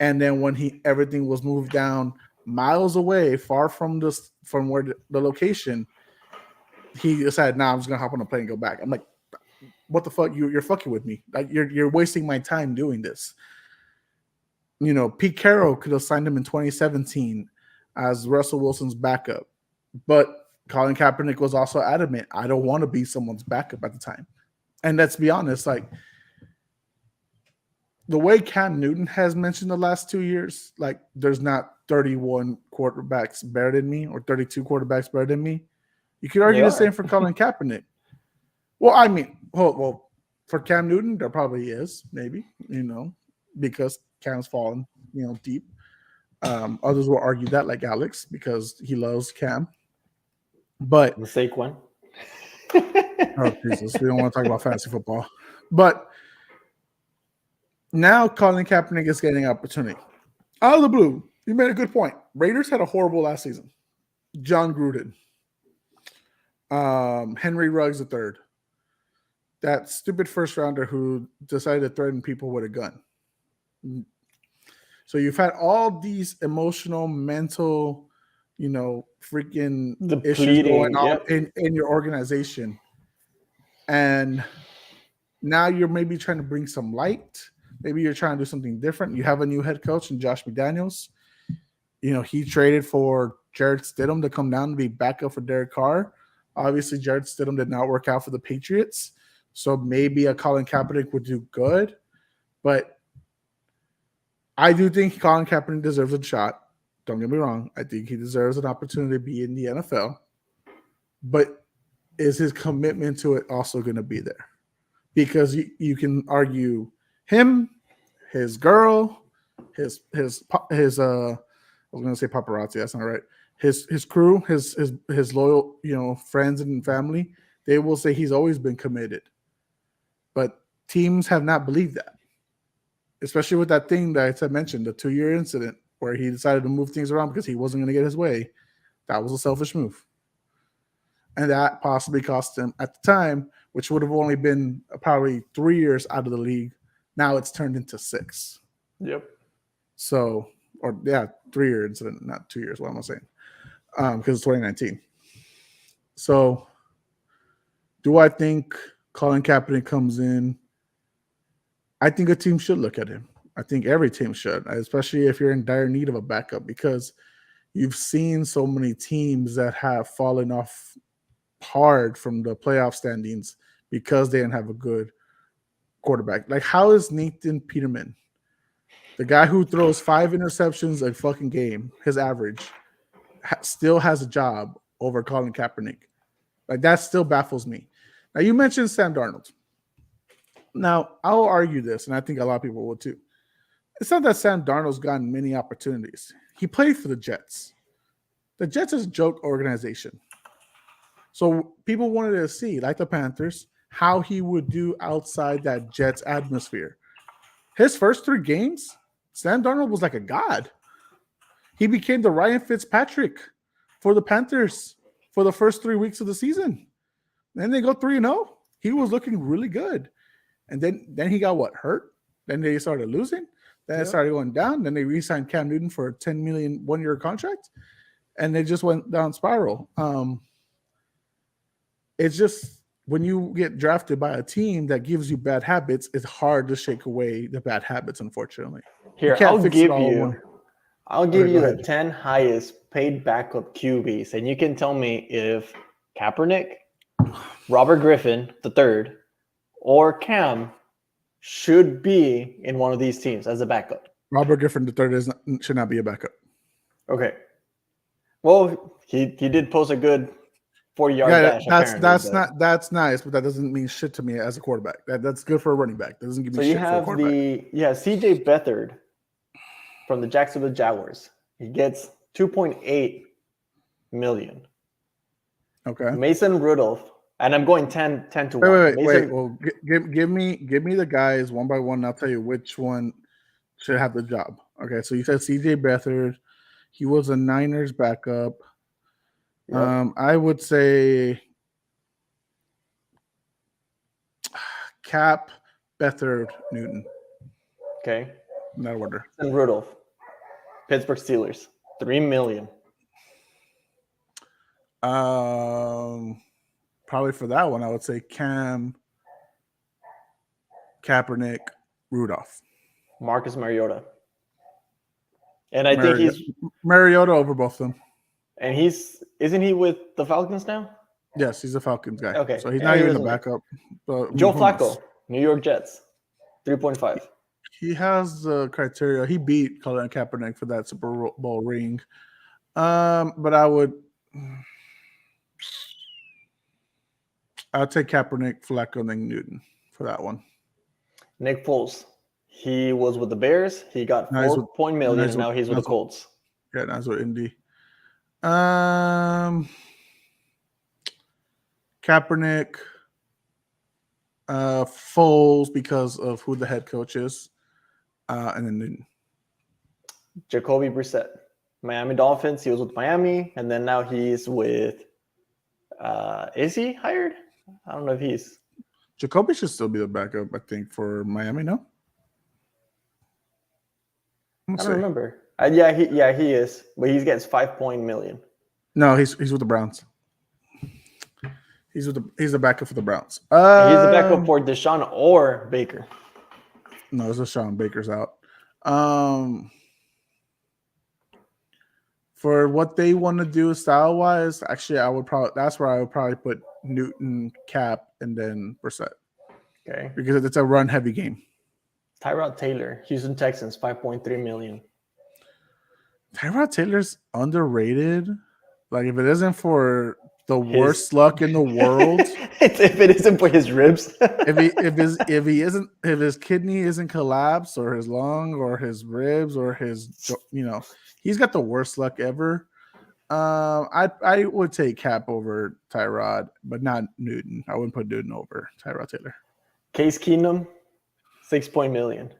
And then when everything was moved down miles away, far from where the location, he decided, nah, I'm just going to hop on a plane and go back. I'm like, what the fuck? You're fucking with me. Like you're wasting my time doing this. Pete Carroll could have signed him in 2017 as Russell Wilson's backup. But Colin Kaepernick was also adamant, I don't want to be someone's backup at the time. And let's be honest, like the way Cam Newton has mentioned the last 2 years, like there's not 31 quarterbacks better than me or 32 quarterbacks better than me. You could argue the same for Colin Kaepernick. Well, I mean, well, for Cam Newton, there probably is, maybe, because Cam's fallen, deep. Others will argue that, like Alex, because he loves Cam. But the fake one. Oh, Jesus. We don't want to talk about fantasy football. But now Colin Kaepernick is getting an opportunity. Out of the blue, you made a good point. Raiders had a horrible last season. John Gruden. Henry Ruggs III. That stupid first rounder who decided to threaten people with a gun. So you've had all these emotional, mental, freaking issues going on in your organization. And now you're maybe trying to bring some light. Maybe you're trying to do something different. You have a new head coach in Josh McDaniels. He traded for Jarrett Stidham to come down to be backup for Derek Carr. Obviously, Jarrett Stidham did not work out for the Patriots. So maybe a Colin Kaepernick would do good. But I do think Colin Kaepernick deserves a shot. Don't get me wrong. I think he deserves an opportunity to be in the NFL. But is his commitment to it also going to be there? Because you can argue him, his girl, his I was going to say paparazzi. That's not right. His crew, his loyal friends and family. They will say he's always been committed. But teams have not believed that. Especially with that thing that I mentioned, the 2-year incident where he decided to move things around because he wasn't going to get his way. That was a selfish move. And that possibly cost him at the time, which would have only been probably 3 years out of the league. Now it's turned into 6. Yep. So, 3-year incident, not 2 years. What am I saying? Because it's 2019. So, do I think Colin Kaepernick comes in? I think a team should look at him. I think every team should, especially if you're in dire need of a backup, because you've seen so many teams that have fallen off hard from the playoff standings because they didn't have a good quarterback. Like, how is Nathan Peterman, the guy who throws 5 interceptions a fucking game, his average, still has a job over Colin Kaepernick? Like, that still baffles me. Now, you mentioned Sam Darnold. Now, I'll argue this, and I think a lot of people will too. It's not that Sam Darnold's gotten many opportunities. He played for the Jets. The Jets is a joke organization. So people wanted to see, like the Panthers, how he would do outside that Jets atmosphere. His first 3 games, Sam Darnold was like a god. He became the Ryan Fitzpatrick for the Panthers for the first 3 weeks of the season. Then they go 3-0. He was looking really good. And then he got hurt? Then they started losing. Then it started going down. Then they re-signed Cam Newton for a $10 million 1-year contract. And they just went down spiral. It's just when you get drafted by a team that gives you bad habits, it's hard to shake away the bad habits, unfortunately. Here, I'll give you I'll give Okay, go you the ahead. 10 highest paid backup QBs, and you can tell me if Kaepernick, Robert Griffin the third, or Cam should be in one of these teams as a backup. Robert Griffin III should not be a backup. Okay. Well, he did post a good 40-yard Yeah, dash that's apparently, that's but not that's nice, but that doesn't mean shit to me as a quarterback. That's good for a running back. That doesn't give me so you shit for a have quarterback. CJ Beathard from the Jacksonville Jaguars. He gets 2.8 million. Okay. Mason Rudolph, and I'm going 10 to Wait, 1. wait, wait. Mason, Well, give me the guys one by one. And I'll tell you which one should have the job. Okay. So you said CJ Beathard. He was a Niners backup. yep. I would say Cap, Beathard, Newton. Okay. In that order. Mason Rudolph, Pittsburgh Steelers, 3 million. Probably for that one, I would say Cam, Kaepernick, Rudolph. Marcus Mariota. And I think he's Mariota over both of them. and isn't he with the Falcons now? Yes, he's a Falcons guy. Okay. So he's Yeah, not he even the doesn't- backup. But Joe who knows? Flacco, New York Jets, 3.5. He has the criteria. He beat Colin Kaepernick for that Super Bowl ring. But I'd take Kaepernick, Flacco, and then Newton for that one. Nick Foles, he was with the Bears. He got Now he's 4 million, and now he's with the Colts. Yeah, that's what Indy. Kaepernick, Foles because of who the head coach is, and then Newton. Jacoby Brissett, Miami Dolphins. He was with Miami, and then now he's with. Is he hired? I don't know if he's. Jacoby should still be the backup, I think, for Miami. No, I don't remember. Yeah, he is, but he gets 5 million. No, he's with the Browns. He's the backup for the Browns. He's the backup for Deshaun or Baker. No, it's Deshaun. Baker's out. For what they want to do style wise, actually, that's where I would probably put Newton, Cap, and then Brissett. Okay. Because it's a run heavy game. Tyrod Taylor, Houston Texans, 5.3 million. Tyrod Taylor's underrated. Like if it isn't for the worst luck in the world, if it isn't for his ribs, if his kidney isn't collapsed or his lung or his ribs or his, he's got the worst luck ever. I would take Cap over Tyrod, but not Newton. I wouldn't put Newton over Tyrod Taylor. Case Keenum, 6 million.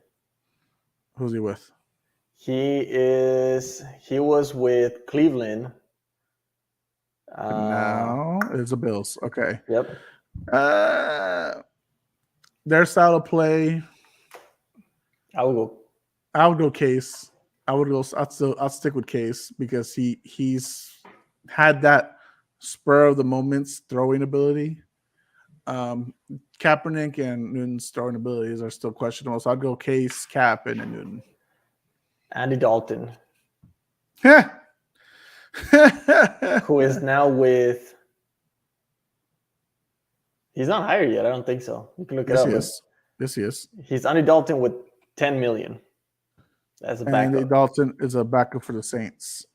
Who's he with? He was with Cleveland. Now it's the Bills. Okay. Yep. Their style of play. I'll go Case. I'll stick with Case because he's had that spur of the moments throwing ability. Kaepernick and Newton's throwing abilities are still questionable, so I'd go Case, Cap, and then Newton. Andy Dalton, Yeah. who is now with. He's not hired yet. I don't think so. You can look it up. Yes, he is. He's Andy Dalton with 10 million as a backup. Andy Dalton is a backup for the Saints.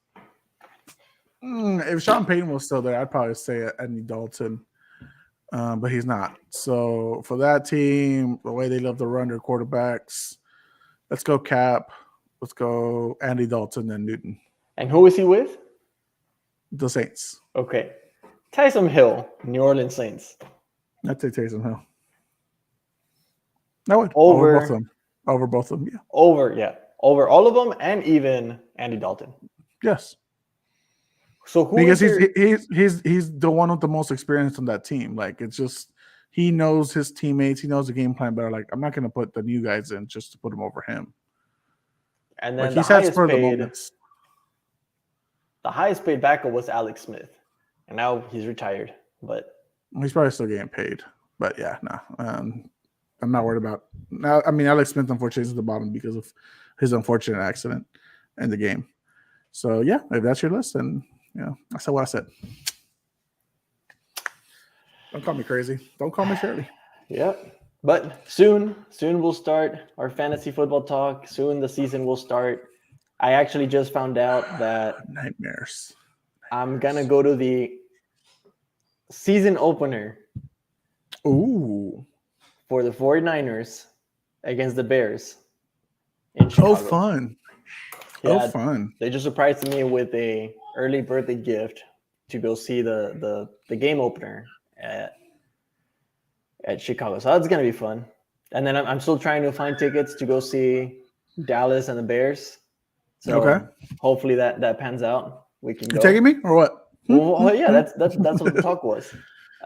If Sean Payton was still there, I'd probably say Andy Dalton, but he's not. So for that team, the way they love to run their quarterbacks, let's go Cap. Let's go Andy Dalton and Newton. And who is he with? The Saints. Okay. Taysom Hill, New Orleans Saints. I'd take Taysom Hill. I would. Over both of them. Over both of them, yeah. Over all of them and even Andy Dalton. Yes. So who because he's the one with the most experience on that team. Like it's just he knows his teammates, he knows the game plan better. Like I'm not gonna put the new guys in just to put them over him. And then like, the highest paid backup was Alex Smith, and now he's retired. But he's probably still getting paid. But yeah, no, I'm not worried about. Now, I mean, Alex Smith unfortunately is at the bottom because of his unfortunate accident in the game. So yeah, if that's your list, then I said what I said. Don't call me crazy. Don't call me Shirley. Yep. But soon we'll start our fantasy football talk. Soon the season will start. I actually just found out that Nightmares. I'm gonna go to the season opener Ooh. for the 49ers against the Bears in Oh, Chicago. fun. Yeah, fun. they just surprised me with a early birthday gift to go see the game opener at Chicago. So that's gonna be fun. And then I'm still trying to find tickets to go see Dallas and the Bears. So Okay. hopefully that pans out. We can You go. taking me or what? Well, yeah, that's what the talk was.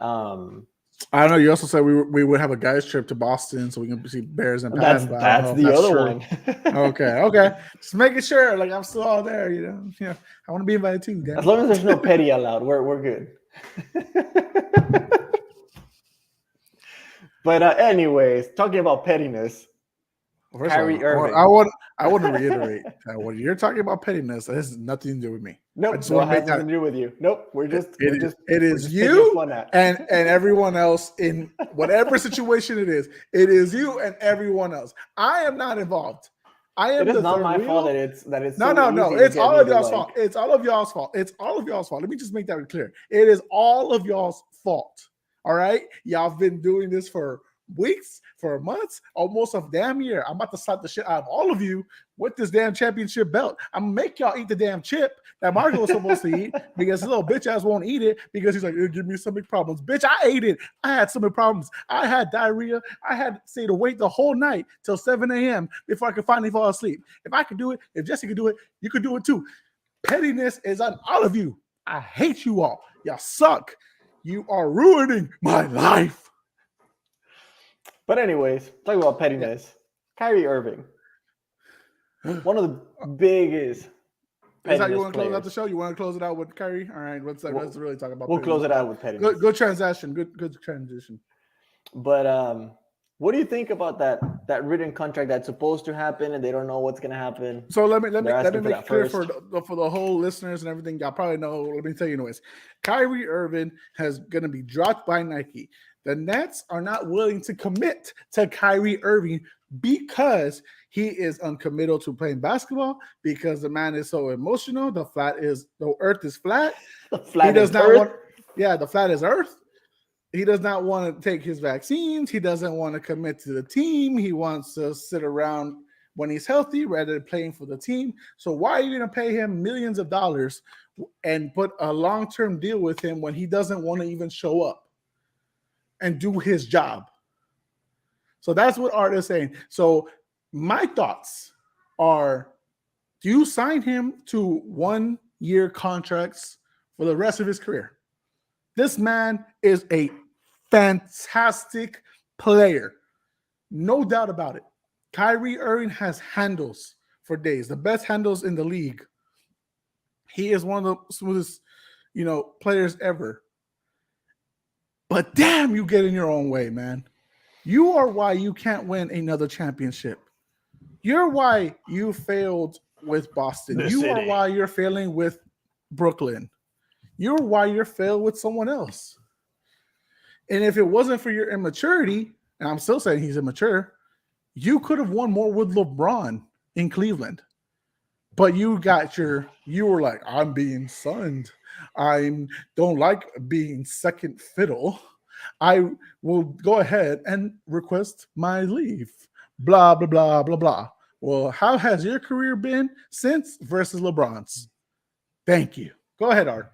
I don't know. You also said we would have a guys trip to Boston so we can see Bears and That's Pats, but I don't know if the that's other true. one. Okay. Just making sure. Like I'm still all there. Yeah. I want to be invited too. As long as there's no petty allowed, we're good. But anyways, talking about pettiness, First Kyrie of all, Irving. I want to reiterate that when you're talking about pettiness, it has nothing to do with me. Nope, I just no, want it to has make that. nothing to do with you. Nope, It is taking you fun at. and everyone else in whatever situation it is. It is you and everyone else. I am not involved. I am It is the not third my wheel. fault that it's No. so easy to It's get all me of to y'all's like. fault. It's all of y'all's fault. It's all of y'all's fault. Let me just make that clear. It is all of y'all's fault. All right, y'all have been doing this for weeks, for months, almost a damn year. I'm about to slap the shit out of all of you with this damn championship belt. I'm gonna make y'all eat the damn chip that Marco was supposed to eat because his little bitch ass won't eat it because he's like, it'll give me stomach problems. Bitch, I ate it. I had stomach problems. I had diarrhea. I had to stay to wait the whole night till 7 a.m. before I could finally fall asleep. If I could do it, if Jesse could do it, you could do it too. Pettiness is on all of you. I hate you all. Y'all suck. You are ruining my life. But anyways, talking about pettiness, Kyrie Irving, one of the biggest. Is that you want to close out the show? You want to close it out with Kyrie? All right, let's really talk about. We'll close it out with pettiness. Good transition. Good transition. But what do you think about that written contract that's supposed to happen and they don't know what's gonna happen? So let me make it clear for the whole listeners and everything. Y'all probably know. Let me tell you anyways. Kyrie Irving has gonna be dropped by Nike. The Nets are not willing to commit to Kyrie Irving because he is uncommittal to playing basketball, because the man is so emotional. The earth is flat. The flat is the flat is earth. He does not want to take his vaccines. He doesn't want to commit to the team. He wants to sit around when he's healthy rather than playing for the team. So why are you going to pay him millions of dollars and put a long-term deal with him when he doesn't want to even show up and do his job? So that's what Art is saying. So my thoughts are, do you sign him to 1-year contracts for the rest of his career? This man is a fantastic player. No doubt about it. Kyrie Irving has handles for days, the best handles in the league. He is one of the smoothest, players ever. But damn, you get in your own way, man. You are why you can't win another championship. You're why you failed with Boston. Are why you're failing with Brooklyn. You're why you're failed with someone else. And if it wasn't for your immaturity, and I'm still saying he's immature, you could have won more with LeBron in Cleveland. But you were like, I'm being sunned. I don't like being second fiddle. I will go ahead and request my leave. Blah, blah, blah, blah, blah. Well, how has your career been since versus LeBron's? Thank you. Go ahead, Art.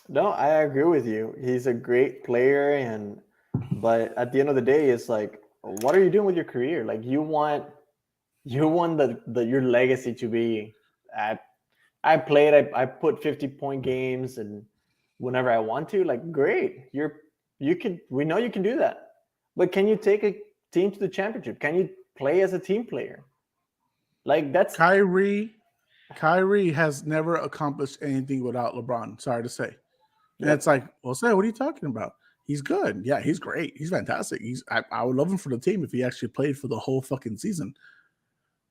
No, I agree with you. He's a great player, but at the end of the day, it's like, what are you doing with your career? Like you want your legacy to be at. I put 50-point games and whenever I want to. Like, great, we know you can do that, but can you take a team to the championship? Can you play as a team player? Like that's Kyrie has never accomplished anything without LeBron. Sorry to say. And it's like, well, say, what are you talking about? He's good. Yeah, he's great. He's fantastic. I would love him for the team if he actually played for the whole fucking season.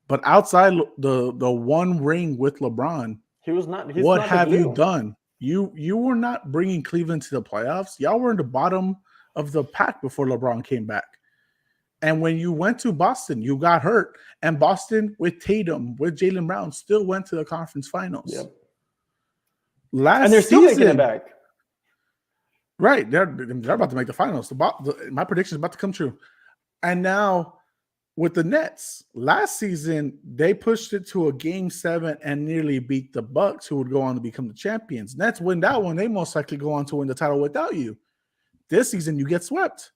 But outside the one ring with LeBron, He was not. He's What not the have you glue. done? You were not bringing Cleveland to the playoffs. Y'all were in the bottom of the pack before LeBron came back. And when you went to Boston, you got hurt. And Boston with Tatum, with Jaylen Brown, still went to the conference finals. Yep. And Last they're still making it season, back. right? They're about to make the finals. My prediction is about to come true. And now with the Nets, last season they pushed it to a game 7 and nearly beat the Bucks, who would go on to become the champions. Nets win that one, they most likely go on to win the title without you. This season you get swept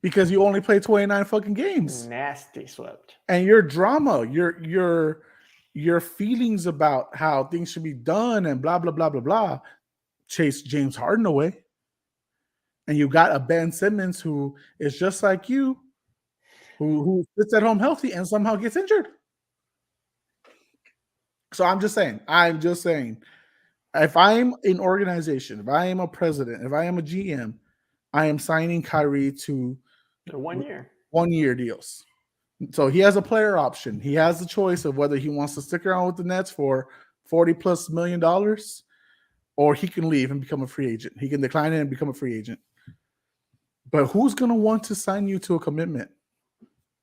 because you only play 29 fucking games. Nasty swept. And your drama, your feelings about how things should be done and blah blah blah blah blah chase James Harden away. And you got a Ben Simmons who is just like you, who sits at home healthy and somehow gets injured. So I'm just saying, if I'm an organization, if I am a president, if I am a GM, I am signing Kyrie to 1 year. 1 year deals. So he has a player option. He has the choice of whether he wants to stick around with the Nets for $40+ million, or he can leave and become a free agent. He can decline it and become a free agent. But who's going to want to sign you to a commitment?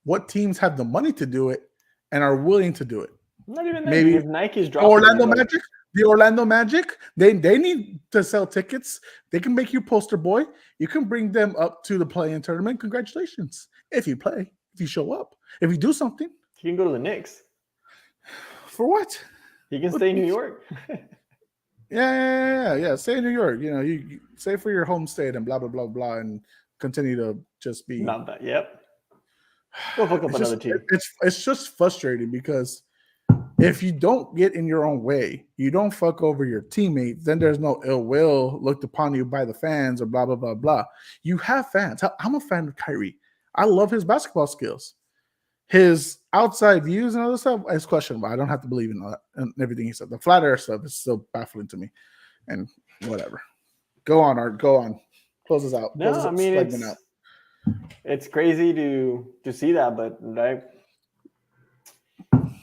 What teams have the money to do it and are willing to do it? Not even that. Maybe If Nike's dropping Orlando Magic. The Orlando Magic, they need to sell tickets. They can make you poster boy. You can bring them up to the play-in tournament. Congratulations. If you play, if you show up, if you do something. He can go to the Knicks. For what? He can stay in New York. Yeah. Stay in New York. You know, you stay for your home state and blah, blah, blah, blah, and continue to just be. Not that. Yep. Go fuck up another team. It's just frustrating because if you don't get in your own way, you don't fuck over your teammates, then there's no ill will looked upon you by the fans or blah, blah, blah, blah. You have fans. I'm a fan of Kyrie. I love his basketball skills. His outside views and other stuff is questionable. I don't have to believe in that and everything he said. The flat earth stuff is still baffling to me. And whatever. Go on, Art. Go on. Close us out. No, I mean, it's crazy to see that, but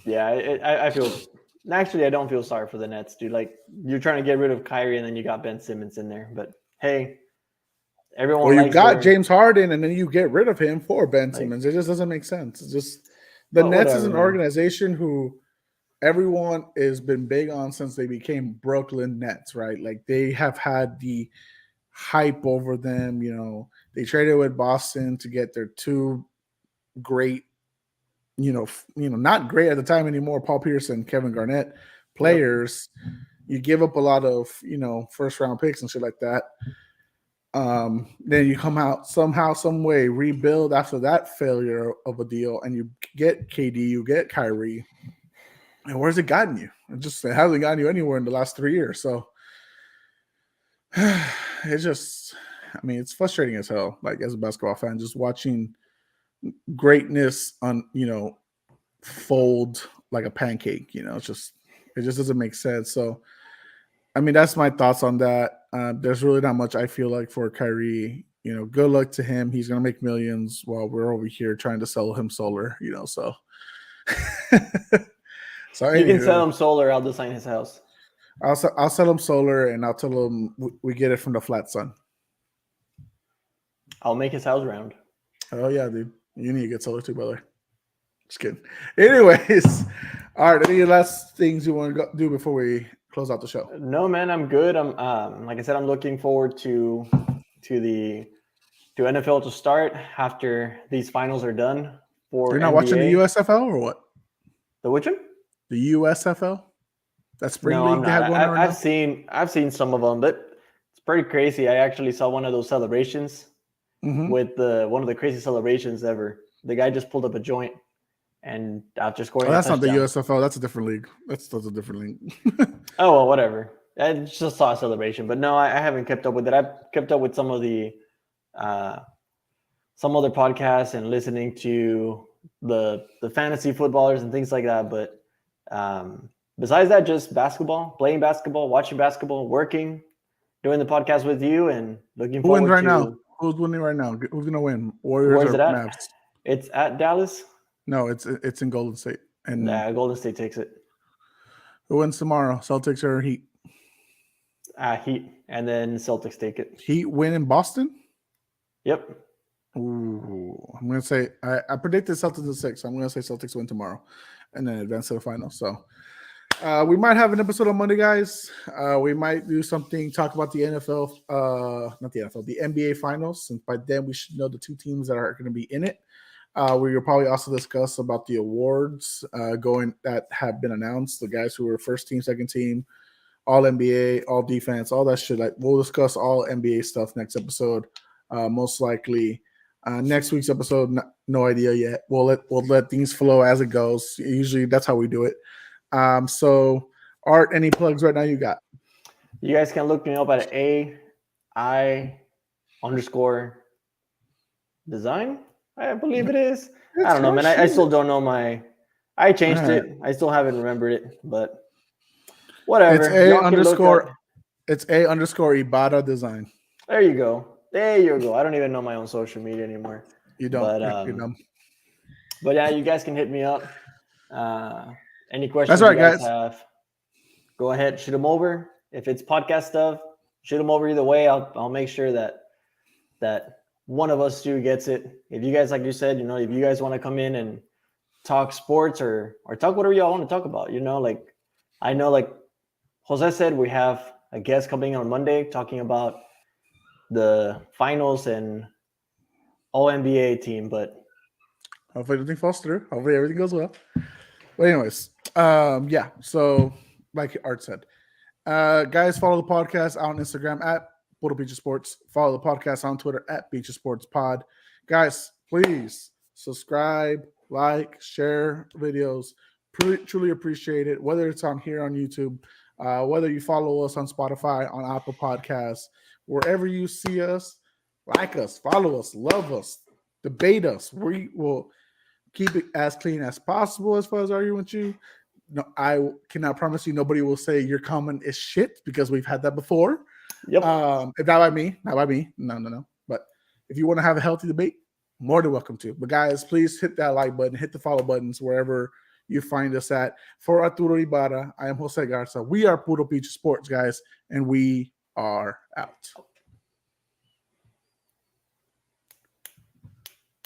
I feel actually I don't feel sorry for the Nets, dude. Like, you're trying to get rid of Kyrie and then you got Ben Simmons in there. But hey, everyone. Well, you got James Harden and then you get rid of him for Ben Simmons. It just doesn't make sense. It's just the Nets is an organization who everyone has been big on since they became Brooklyn Nets, right? Like, they have had the hype over them. You know, they traded with Boston to get their two great, not great at the time anymore, Paul Pierce and Kevin Garnett players. Yep. You give up a lot of, first round picks and shit like that. Then you come out somehow, some way, rebuild after that failure of a deal, and you get KD, you get Kyrie. And where's it gotten you? It hasn't gotten you anywhere in the last 3 years. So it's frustrating as hell, like, as a basketball fan, just watching greatness fold like a pancake. It just doesn't make sense. So I mean, that's my thoughts on that. There's really not much I feel like for Kyrie. Good luck to him. He's gonna make millions while we're over here trying to sell him solar. So so you can sell him solar. I'll design his house. I'll sell him solar, and I'll tell him we get it from the flat sun. I'll make his house round. Oh yeah, dude. You need to get solar too, brother. Just kidding. Anyways, all right. Any last things you want to do before we close out the show? No, man, I'm good. I'm like I said, I'm looking forward to NFL to start after these finals are done. You're not NBA. Watching the USFL or what? The which one? The USFL. That spring league they have going on. I've seen some of them, but it's pretty crazy. I actually saw one of those celebrations with one of the craziest celebrations ever. The guy just pulled up a joint and after scoring. Oh, that's not the USFL. That's a different league. That's a different league. Oh, well, whatever. I just saw a celebration, but no, I haven't kept up with it. I've kept up with some of the some other podcasts and listening to the fantasy footballers and things like that. But besides that, just basketball, playing basketball, watching basketball, working, doing the podcast with you, and looking forward to. Who wins right now? Who's winning right now? Who's gonna win? Warriors Where's or it at? Mavs? It's at Dallas. No, it's in Golden State. And Golden State takes it. Who wins tomorrow? Celtics or Heat? Heat, and then Celtics take it. Heat win in Boston? Yep. Ooh, I'm gonna say I predicted Celtics in 6. I'm gonna say Celtics win tomorrow, and then advance to the final. So we might have an episode on Monday, guys. We might do something talk about the NFL, not the NFL, the NBA finals. And by then we should know the 2 teams that are going to be in it. We will probably also discuss about the awards going that have been announced. The guys who were first team, second team, all NBA, all defense, all that shit. Like we'll discuss all NBA stuff next episode, most likely. Next week's episode, no idea yet. We'll let things flow as it goes. Usually that's how we do it. So Art, any plugs right now you got? You guys can look me up at AI_design. I believe it is. I don't know, man. I still don't know I changed it. I still haven't remembered it, but whatever. It's A_Ibarra design. There you go. I don't even know my own social media anymore. You don't. But yeah, you guys can hit me up. Any questions you guys have, go ahead, shoot them over. If it's podcast stuff, shoot them over either way. I'll make sure that one of us two gets it. If you guys, like you said, if you guys want to come in and talk sports or talk whatever y'all want to talk about, like I know, like Jose said, we have a guest coming on Monday talking about the finals and all NBA team, but hopefully everything falls through. Hopefully everything goes well. But anyways, yeah. So like Art said, guys, follow the podcast on Instagram at Puro Beach Sports. Follow the podcast on Twitter at Beach Sports Pod. Guys, please subscribe, like, share videos. Truly appreciate it. Whether it's on here on YouTube, whether you follow us on Spotify, on Apple Podcasts, wherever you see us, like us, follow us, love us, debate us. We will keep it as clean as possible as far as arguing with you. No, I cannot promise you nobody will say your comment is shit because we've had that before. Yep. If not by me. No. But if you want to have a healthy debate, more than welcome to. But guys, please hit that like button, hit the follow buttons wherever you find us at. For Arturo Ibarra, I am Jose Garza. We are Puro Beach Sports, guys, and we are out.